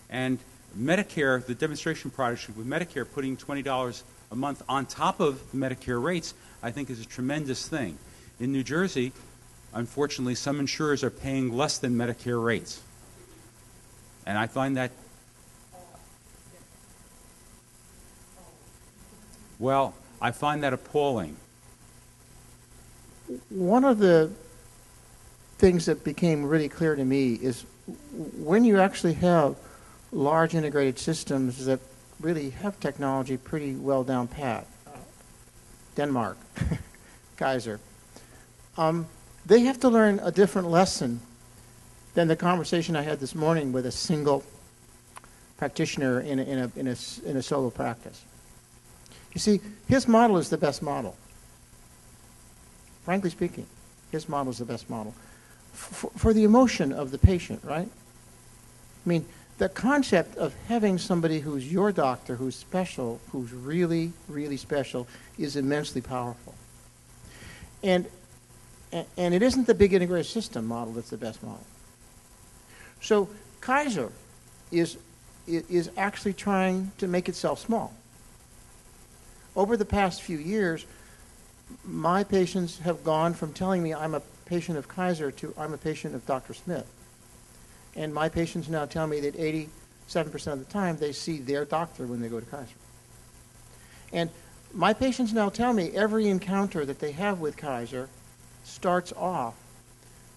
[SPEAKER 7] And Medicare, the demonstration project with Medicare putting $20 a month on top of Medicare rates, I think is a tremendous thing. In New Jersey, unfortunately, some insurers are paying less than Medicare rates. And I find that, well, I find that appalling.
[SPEAKER 5] One of the things that became really clear to me is when you actually have large integrated systems that really have technology pretty well down pat, Denmark, Kaiser, they have to learn a different lesson than the conversation I had this morning with a single practitioner in a solo practice. You see, his model is the best model. Frankly speaking, his model is the best model. For the emotion of the patient, right? I mean, the concept of having somebody who's your doctor, who's special, who's really, really special, is immensely powerful. And it isn't the big integrated system model that's the best model. So Kaiser is actually trying to make itself small. Over the past few years, my patients have gone from telling me I'm a patient of Kaiser to I'm a patient of Dr. Smith. And my patients now tell me that 87% of the time they see their doctor when they go to Kaiser. And my patients now tell me every encounter that they have with Kaiser starts off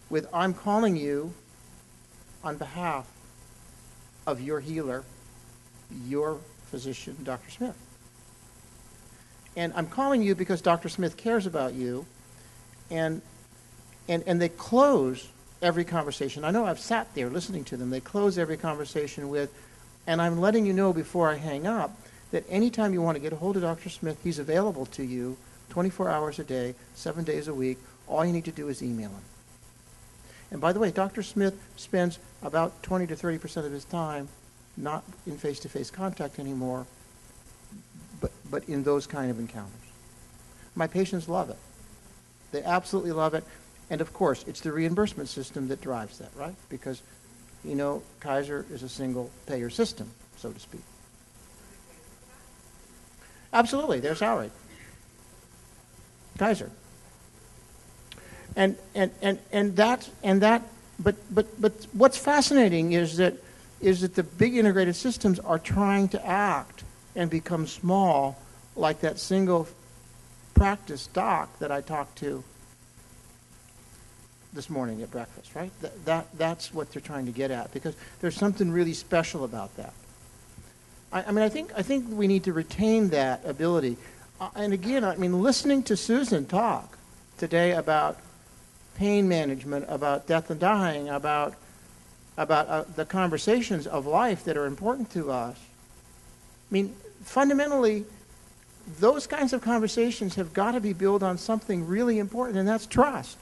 [SPEAKER 5] with, I'm calling you on behalf of your healer, your physician, Dr. Smith. And I'm calling you because Dr. Smith cares about you, and they close every conversation. I know I've sat there listening to them. They close every conversation with, and I'm letting you know before I hang up that anytime you want to get a hold of Dr. Smith, he's available to you 24 hours a day, 7 days a week. All you need to do is email him. And by the way, Dr. Smith spends about 20 to 30% of his time not in face-to-face contact anymore, but in those kind of encounters. My patients love it. They absolutely love it. And of course, it's the reimbursement system that drives that, right? Because, you know, Kaiser is a single payer system, so to speak. Absolutely, they're salaried. Kaiser. But what's fascinating is that the big integrated systems are trying to act and become small, like that single practice doc that I talked to this morning at breakfast, right? That's what they're trying to get at, because there's something really special about that. I think we need to retain that ability. And again, listening to Susan talk today about pain management, about death and dying, about the conversations of life that are important to us. Fundamentally, those kinds of conversations have got to be built on something really important, and that's trust.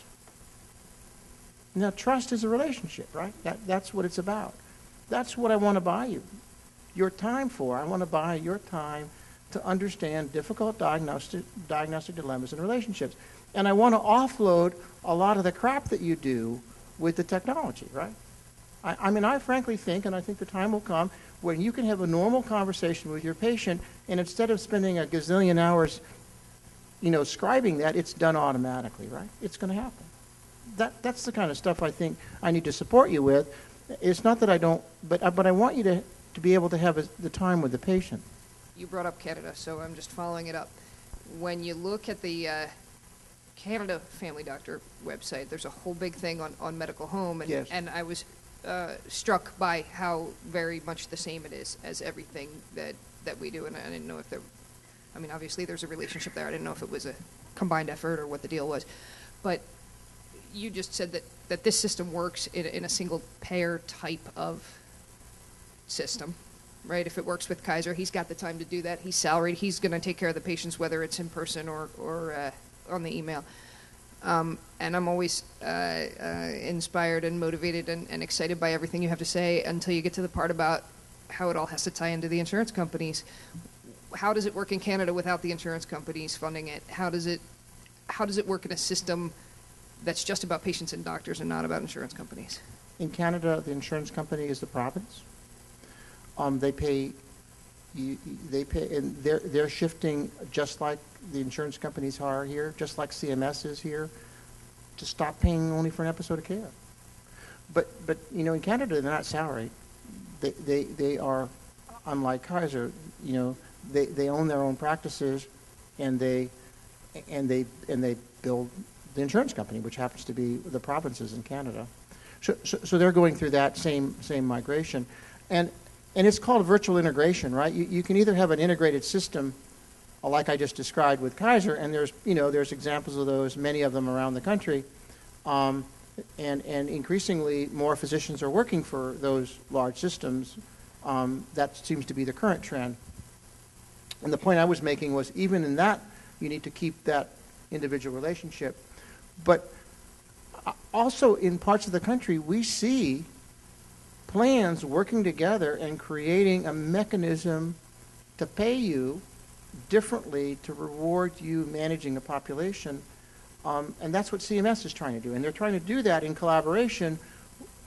[SPEAKER 5] Now, trust is a relationship, right? That's what it's about. That's what I want to buy you your time for. I want to buy your time to understand difficult diagnostic dilemmas and relationships. And I want to offload a lot of the crap that you do with the technology, right? I frankly think, and I think the time will come, when you can have a normal conversation with your patient, and instead of spending a gazillion hours, scribing that, it's done automatically, right? It's going to happen. That's the kind of stuff I think I need to support you with. It's not that I don't, but I want you to be able to have the time with the patient.
[SPEAKER 8] You brought up Canada, so I'm just following it up. When you look at the Canada Family Doctor website, there's a whole big thing on medical home, and,
[SPEAKER 5] yes.
[SPEAKER 8] And I was struck by how very much the same it is as everything that we do, and I didn't know if there, obviously there's a relationship there. I didn't know if it was a combined effort or what the deal was, but you just said that this system works in a single payer type of system, right? If it works with Kaiser, he's got the time to do that. He's salaried. He's going to take care of the patients, whether it's in person or on the email. And I'm always inspired and motivated and excited by everything you have to say until you get to the part about how it all has to tie into the insurance companies. How does it work in Canada without the insurance companies funding it? How does it work in a system that's just about patients and doctors and not about insurance companies?
[SPEAKER 5] In Canada, the insurance company is the province. They pay, and they're shifting just like the insurance companies are here, just like CMS is here, to stop paying only for an episode of care. But in Canada, they're not salaried. They are, unlike Kaiser, they own their own practices, and they build the insurance company, which happens to be the provinces in Canada. So they're going through that same migration, and it's called virtual integration, right? You can either have an integrated system, like I just described with Kaiser, and there's examples of those, many of them around the country, and increasingly more physicians are working for those large systems. That seems to be the current trend. And the point I was making was, even in that, you need to keep that individual relationship. But also in parts of the country, we see plans working together and creating a mechanism to pay you differently to reward you managing a population. And that's what CMS is trying to do. And they're trying to do that in collaboration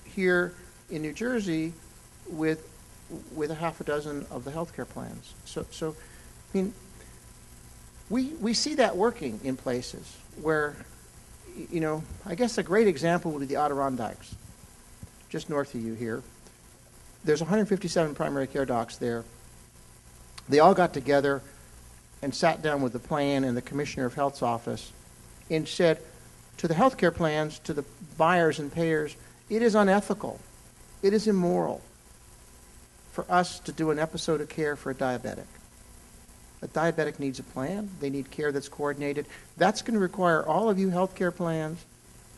[SPEAKER 5] here in New Jersey with a half a dozen of the healthcare plans. So we see that working in places where, I guess a great example would be the Adirondacks, just north of you here. There's 157 primary care docs there. They all got together and sat down with the plan and the Commissioner of Health's office and said to the healthcare plans, to the buyers and payers, it is unethical, it is immoral for us to do an episode of care for a diabetic. A diabetic needs a plan. They need care that's coordinated. That's going to require all of you healthcare plans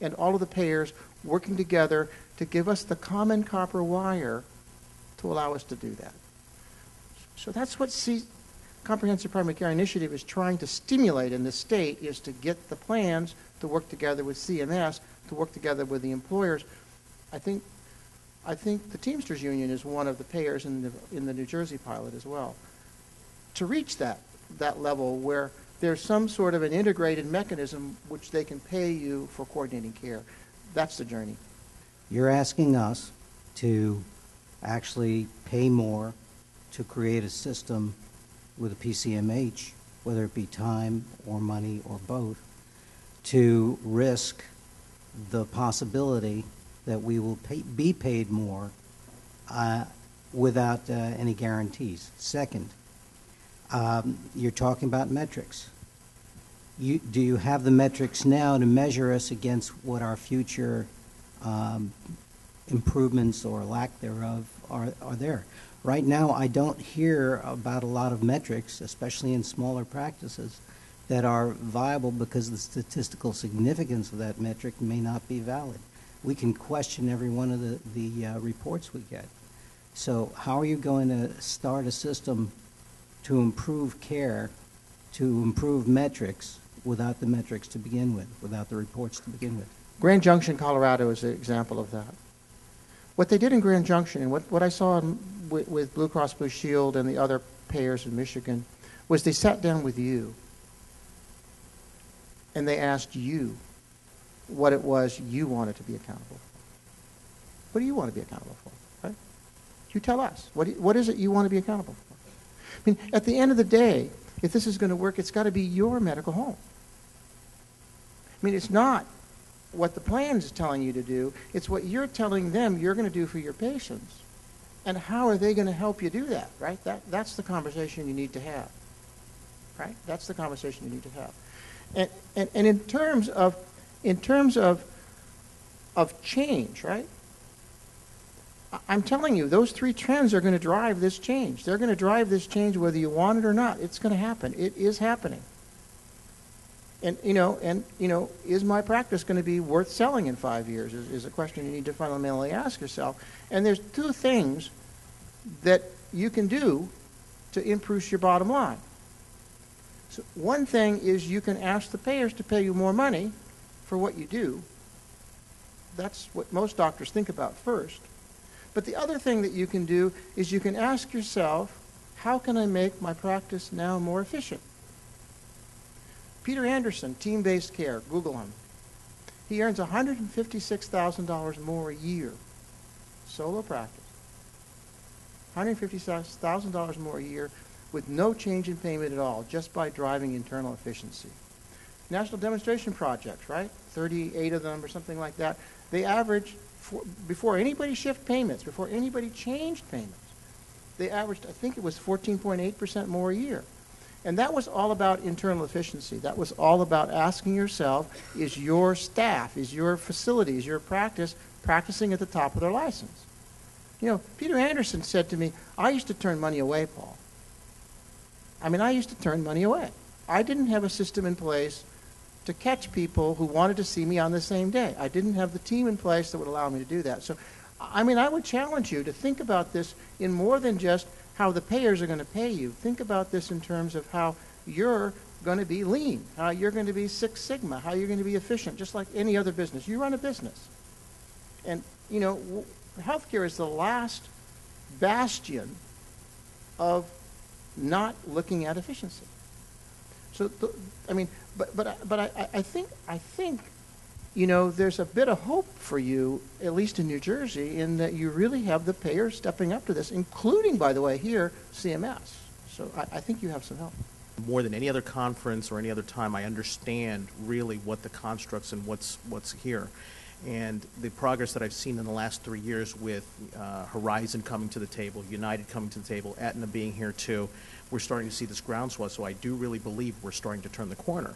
[SPEAKER 5] and all of the payers working together to give us the common copper wire to allow us to do that. So that's what Comprehensive Primary Care Initiative is trying to stimulate in the state, is to get the plans to work together with CMS, to work together with the employers. I think the Teamsters Union is one of the payers in the New Jersey pilot as well, to reach that level where there's some sort of an integrated mechanism which they can pay you for coordinating care. That's the journey.
[SPEAKER 9] You're asking us to actually pay more to create a system with a PCMH, whether it be time or money or both, to risk the possibility that we will be paid more without any guarantees. Second, you're talking about metrics. Do you have the metrics now to measure us against what our future improvements or lack thereof are there? Right now, I don't hear about a lot of metrics, especially in smaller practices, that are viable because the statistical significance of that metric may not be valid. We can question every one of the reports we get. So how are you going to start a system to improve care, to improve metrics, without the metrics to begin with, without the reports to begin with?
[SPEAKER 5] Grand Junction, Colorado is an example of that. What they did in Grand Junction, and what I saw with Blue Cross Blue Shield and the other payers in Michigan, was they sat down with you and they asked you what it was you wanted to be accountable for. What do you want to be accountable for? Right? You tell us. What is it you want to be accountable for? I mean, at the end of the day, if this is going to work, it's got to be your medical home. I mean, it's not what the plan is telling you to do. It's what you're telling them you're going to do for your patients. And how are they going to help you do that, right? That's the conversation you need to have, right? That's the conversation you need to have. And in terms of change, right? I'm telling you, those three trends are going to drive this change. They're going to drive this change whether you want it or not. It's going to happen. It is happening. And is my practice going to be worth selling in 5 years? Is a question you need to fundamentally ask yourself. And there's two things that you can do to improve your bottom line. So one thing is you can ask the payers to pay you more money for what you do. That's what most doctors think about first. But the other thing that you can do is you can ask yourself, how can I make my practice now more efficient? Peter Anderson, team-based care, Google him. He earns $156,000 more a year, solo practice. $156,000 more a year with no change in payment at all, just by driving internal efficiency. National demonstration projects, right? 38 of them or something like that. They average, before anybody shift payments, before anybody changed payments, they averaged, I think it was 14.8% more a year. And that was all about internal efficiency. That was all about asking yourself, is your staff, is your facility, is your practice practicing at the top of their license? You know, Peter Anderson said to me, I used to turn money away, Paul. I mean, I used to turn money away. I didn't have a system in place to catch people who wanted to see me on the same day. I didn't have the team in place that would allow me to do that. So, I mean, I would challenge you to think about this in more than just how the payers are going to pay you. Think about this in terms of how you're going to be lean, how you're going to be Six Sigma, how you're going to be efficient, just like any other business. You run a business. And, you know, healthcare is the last bastion of not looking at efficiency. So, I mean, but I think, you know, there's a bit of hope for you, at least in New Jersey, in that you really have the payers stepping up to this, including, by the way, here, CMS. So I think you have some help.
[SPEAKER 10] More than any other conference or any other time, I understand really what the constructs and what's here. And the progress that I've seen in the last 3 years with Horizon coming to the table, United coming to the table, Aetna being here too, we're starting to see this groundswell. So I do really believe we're starting to turn the corner.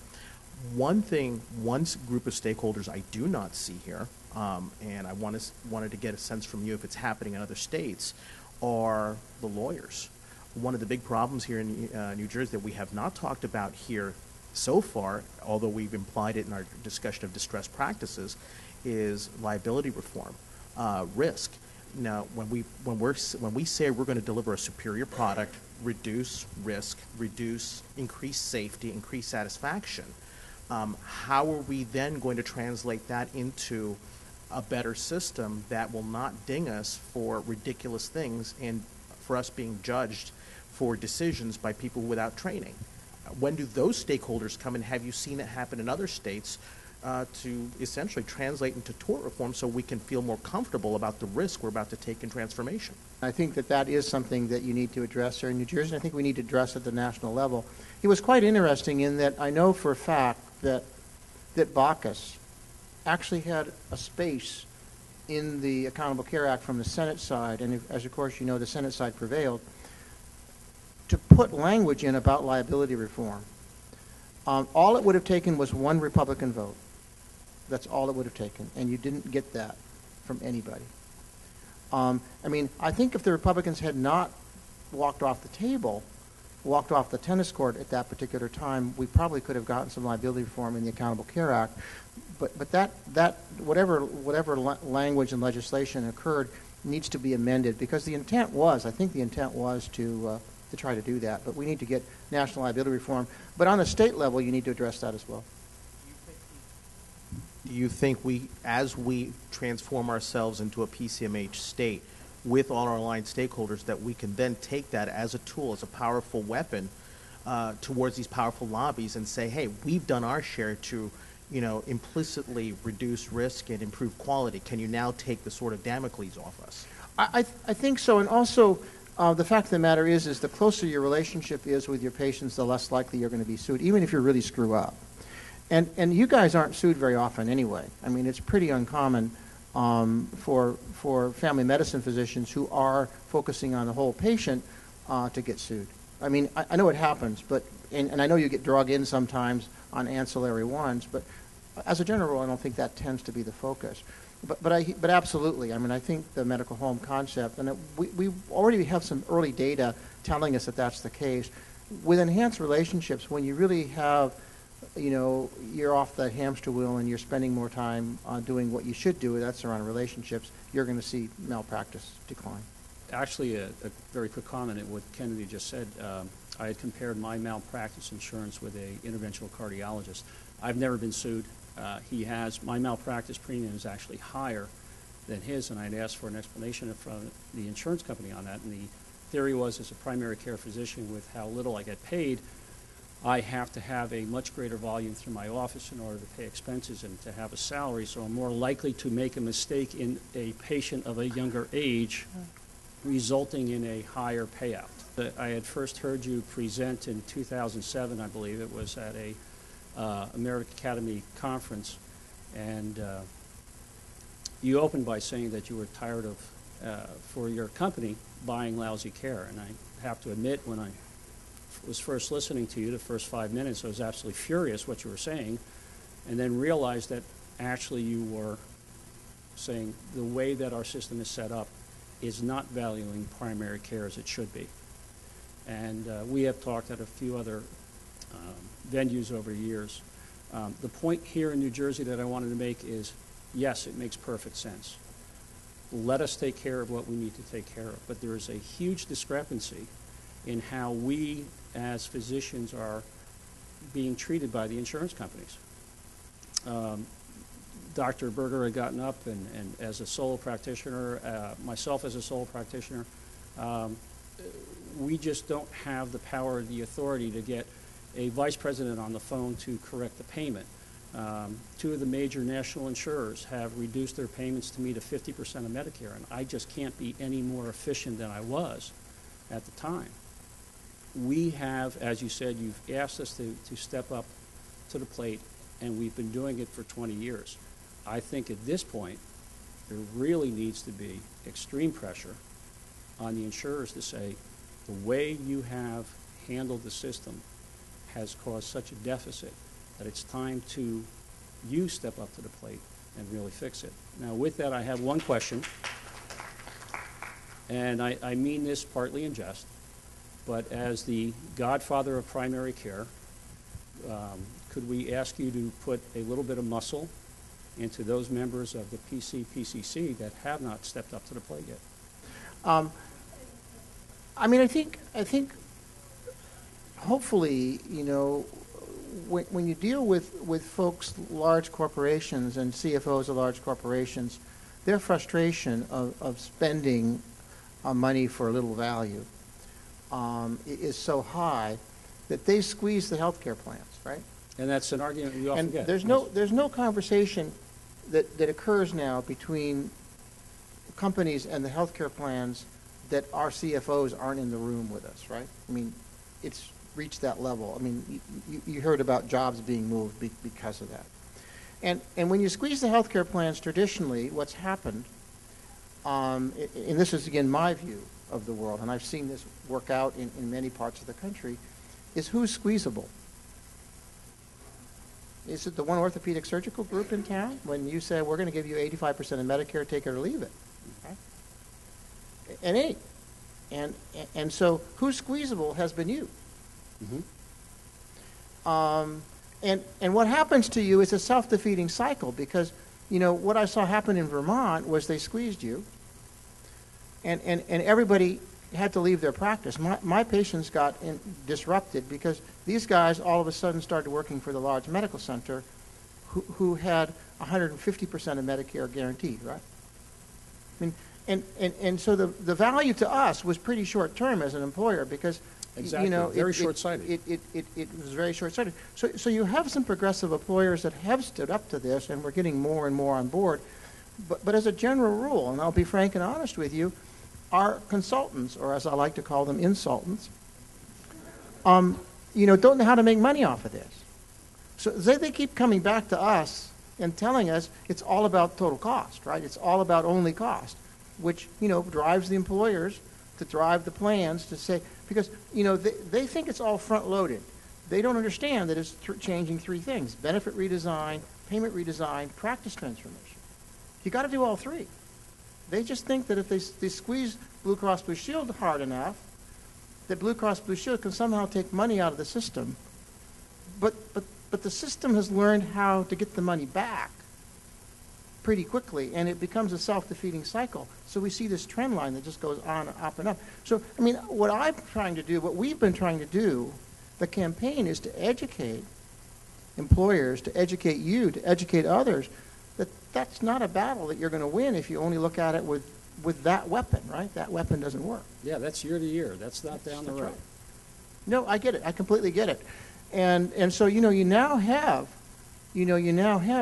[SPEAKER 10] One group of stakeholders I do not see here, and I wanted to get a sense from you if it's happening in other states, are the lawyers. One of the big problems here in New Jersey that we have not talked about here so far, although we've implied it in our discussion of distressed practices, is liability reform, risk. Now, when we say we're going to deliver a superior product, reduce risk, increase safety, increase satisfaction, how are we then going to translate that into a better system that will not ding us for ridiculous things and for us being judged for decisions by people without training? When do those stakeholders come, and have you seen it happen in other states to essentially translate into tort reform so we can feel more comfortable about the risk we're about to take in transformation?
[SPEAKER 5] I think that is something that you need to address here in New Jersey, and I think we need to address at the national level. It was quite interesting in that I know for a fact that Bacchus actually had a space in the Accountable Care Act from the Senate side, and as of course you know the Senate side prevailed, to put language in about liability reform. All it would have taken was one Republican vote. That's all it would have taken, and you didn't get that from anybody. I mean, I think if the Republicans had not walked off the table, walked off the tennis court at that particular time, we probably could have gotten some liability reform in the Accountable Care Act. But that whatever language and legislation occurred needs to be amended, because the intent was, I think the intent was to try to do that. But we need to get national liability reform. But on the state level, you need to address that as well.
[SPEAKER 10] Do you think as we transform ourselves into a PCMH state with all our aligned stakeholders, that we can then take that as a tool, as a powerful weapon towards these powerful lobbies and say, hey, we've done our share to, implicitly reduce risk and improve quality. Can you now take the sword of Damocles off us?
[SPEAKER 5] I think so. And also, the fact of the matter is the closer your relationship is with your patients, the less likely you're going to be sued, even if you really screw up. And you guys aren't sued very often anyway. I mean, it's pretty uncommon for family medicine physicians who are focusing on the whole patient to get sued. I mean, I know it happens, but and I know you get dragged in sometimes on ancillary ones, but as a general rule, I don't think that tends to be the focus. But absolutely, I mean, I think the medical home concept, and we already have some early data telling us that that's the case. With enhanced relationships, when you really have, you're off the hamster wheel and you're spending more time doing what you should do, that's around relationships, you're going to see malpractice decline.
[SPEAKER 11] Actually, a very quick comment at what Kennedy just said. I had compared my malpractice insurance with an interventional cardiologist. I've never been sued. He has. My malpractice premium is actually higher than his, and I'd asked for an explanation from the insurance company on that. And the theory was, as a primary care physician, with how little I get paid, I have to have a much greater volume through my office in order to pay expenses and to have a salary, so I'm more likely to make a mistake in a patient of a younger age, resulting in a higher payout. I had first heard you present in 2007, I believe it was, at a American Academy conference, and you opened by saying that you were tired of, for your company, buying lousy care. And I have to admit, when I was first listening to you, the first 5 minutes, I was absolutely furious what you were saying, and then realized that actually you were saying the way that our system is set up is not valuing primary care as it should be. And we have talked at a few other venues over years. The point here in New Jersey that I wanted to make is, yes, it makes perfect sense. Let us take care of what we need to take care of. But there is a huge discrepancy in how we as physicians are being treated by the insurance companies. Dr. Berger had gotten up, and as a solo practitioner, myself as a solo practitioner, we just don't have the power or the authority to get a vice president on the phone to correct the payment. Two of the major national insurers have reduced their payments to me to 50% of Medicare, and I just can't be any more efficient than I was at the time. We have, as you said, you've asked us to step up to the plate, and we've been doing it for 20 years. I think at this point, there really needs to be extreme pressure on the insurers to say, the way you have handled the system has caused such a deficit that it's time to you step up to the plate and really fix it. Now, with that, I have one question, and I mean this partly in jest, but as the godfather of primary care, could we ask you to put a little bit of muscle into those members of the PCC that have not stepped up to the plate yet?
[SPEAKER 5] I mean, I think hopefully, when you deal with folks, large corporations and CFOs of large corporations, their frustration of spending money for little value is so high that they squeeze the healthcare plans, right?
[SPEAKER 11] And that's an argument we often get.
[SPEAKER 5] There's no conversation that occurs now between companies and the healthcare plans that our CFOs aren't in the room with us, right? I mean, it's reached that level. I mean, you heard about jobs being moved because of that. And when you squeeze the healthcare plans traditionally, what's happened, and this is again my view of the world, and I've seen this work out in many parts of the country, is who's squeezable? Is it the one orthopedic surgical group in town? When you say, we're going to give you 85% of Medicare, take it or leave it. Okay? It ain't. And so who's squeezable has been you. And what happens to you is a self-defeating cycle, because, you know, what I saw happen in Vermont was they squeezed you, and everybody had to leave their practice. My patients got disrupted because these guys all of a sudden started working for the large medical center who had 150% of Medicare guaranteed, right? I mean, and so the value to us was pretty short term as an employer, because
[SPEAKER 11] Exactly.
[SPEAKER 5] you know,
[SPEAKER 11] very short-sighted.
[SPEAKER 5] It was very short-sighted. So you have some progressive employers that have stood up to this, and we're getting more and more on board. But as a general rule, and I'll be frank and honest with you, our consultants, or as I like to call them, insultants, you know, don't know how to make money off of this. So they keep coming back to us and telling us it's all about total cost, right? It's all about only cost, which, you know, drives the employers to drive the plans to say, because, you know, they think it's all front-loaded. They don't understand that it's changing three things: benefit redesign, payment redesign, practice transformation. You got to do all three. They just think that if they squeeze Blue Cross Blue Shield hard enough, that Blue Cross Blue Shield can somehow take money out of the system. But the system has learned how to get the money back pretty quickly, and it becomes a self-defeating cycle. So we see this trend line that just goes on up and up. So, I mean, what I'm trying to do, what we've been trying to do, the campaign is to educate employers, to educate you, to educate others, that that's not a battle that you're going to win if you only look at it with that weapon, right? That weapon doesn't work.
[SPEAKER 11] Yeah, that's year to year. That's not down the road.
[SPEAKER 5] Right. No, I get it. I completely get it. And so, you know, you now have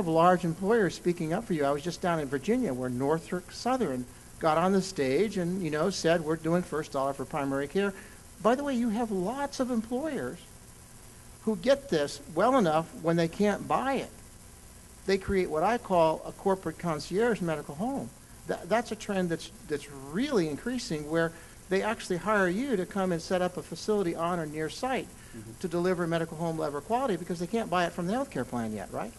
[SPEAKER 5] large employers speaking up for you. I was just down in Virginia where Norfolk Southern got on the stage and, you know, said, we're doing first dollar for primary care. By the way, you have lots of employers who get this well enough when they can't buy it. They create what I call a corporate concierge medical home. That's a trend that's really increasing, where they actually hire you to come and set up a facility on or near site to deliver medical home level quality, because they can't buy it from the healthcare plan yet, right?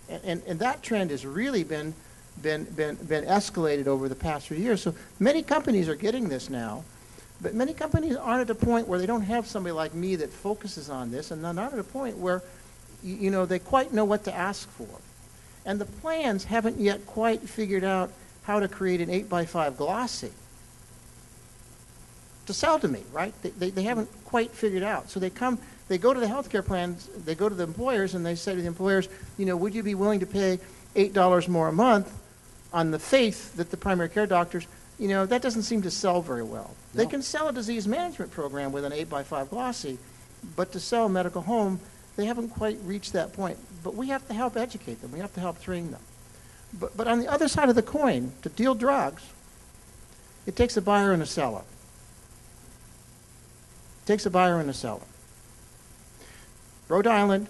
[SPEAKER 5] And that trend has really been escalated over the past few years. So many companies are getting this now, but many companies aren't at a point where they don't have somebody like me that focuses on this, and they're not at a point where, you know, they quite know what to ask for. And the plans haven't yet quite figured out how to create an 8x5 glossy to sell to me, right? They haven't quite figured out. So they go to the healthcare plans, they go to the employers, and they say to the employers, you know, would you be willing to pay $8 more a month on the faith that the primary care doctors, you know, that doesn't seem to sell very well. No. They can sell a disease management program with an 8x5 glossy, but to sell a medical home, they haven't quite reached that point. But we have to help educate them. We have to help train them. But on the other side of the coin, to deal drugs, it takes a buyer and a seller. It takes a buyer and a seller. Rhode Island,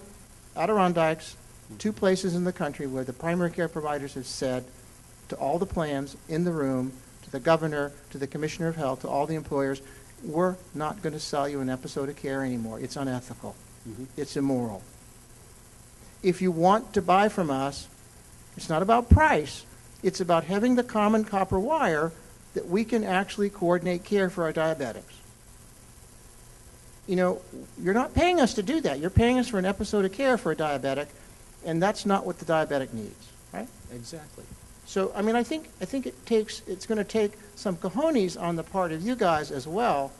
[SPEAKER 5] Adirondacks, two places in the country where the primary care providers have said to all the plans in the room, to the governor, to the commissioner of health, to all the employers, we're not going to sell you an episode of care anymore. It's unethical. It's immoral. If you want to buy from us, it's not about price. It's about having the common copper wire that we can actually coordinate care for our diabetics. You know, you're not paying us to do that. You're paying us for an episode of care for a diabetic, and that's not what the diabetic needs, right?
[SPEAKER 11] Exactly.
[SPEAKER 5] So, I mean, I think it's going to take some cojones on the part of you guys as well,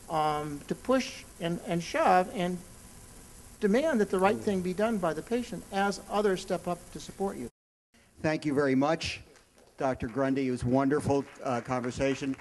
[SPEAKER 5] to push and shove and demand that the right thing be done by the patient as others step up to support you.
[SPEAKER 6] Thank you very much, Dr. Grundy. It was a wonderful conversation.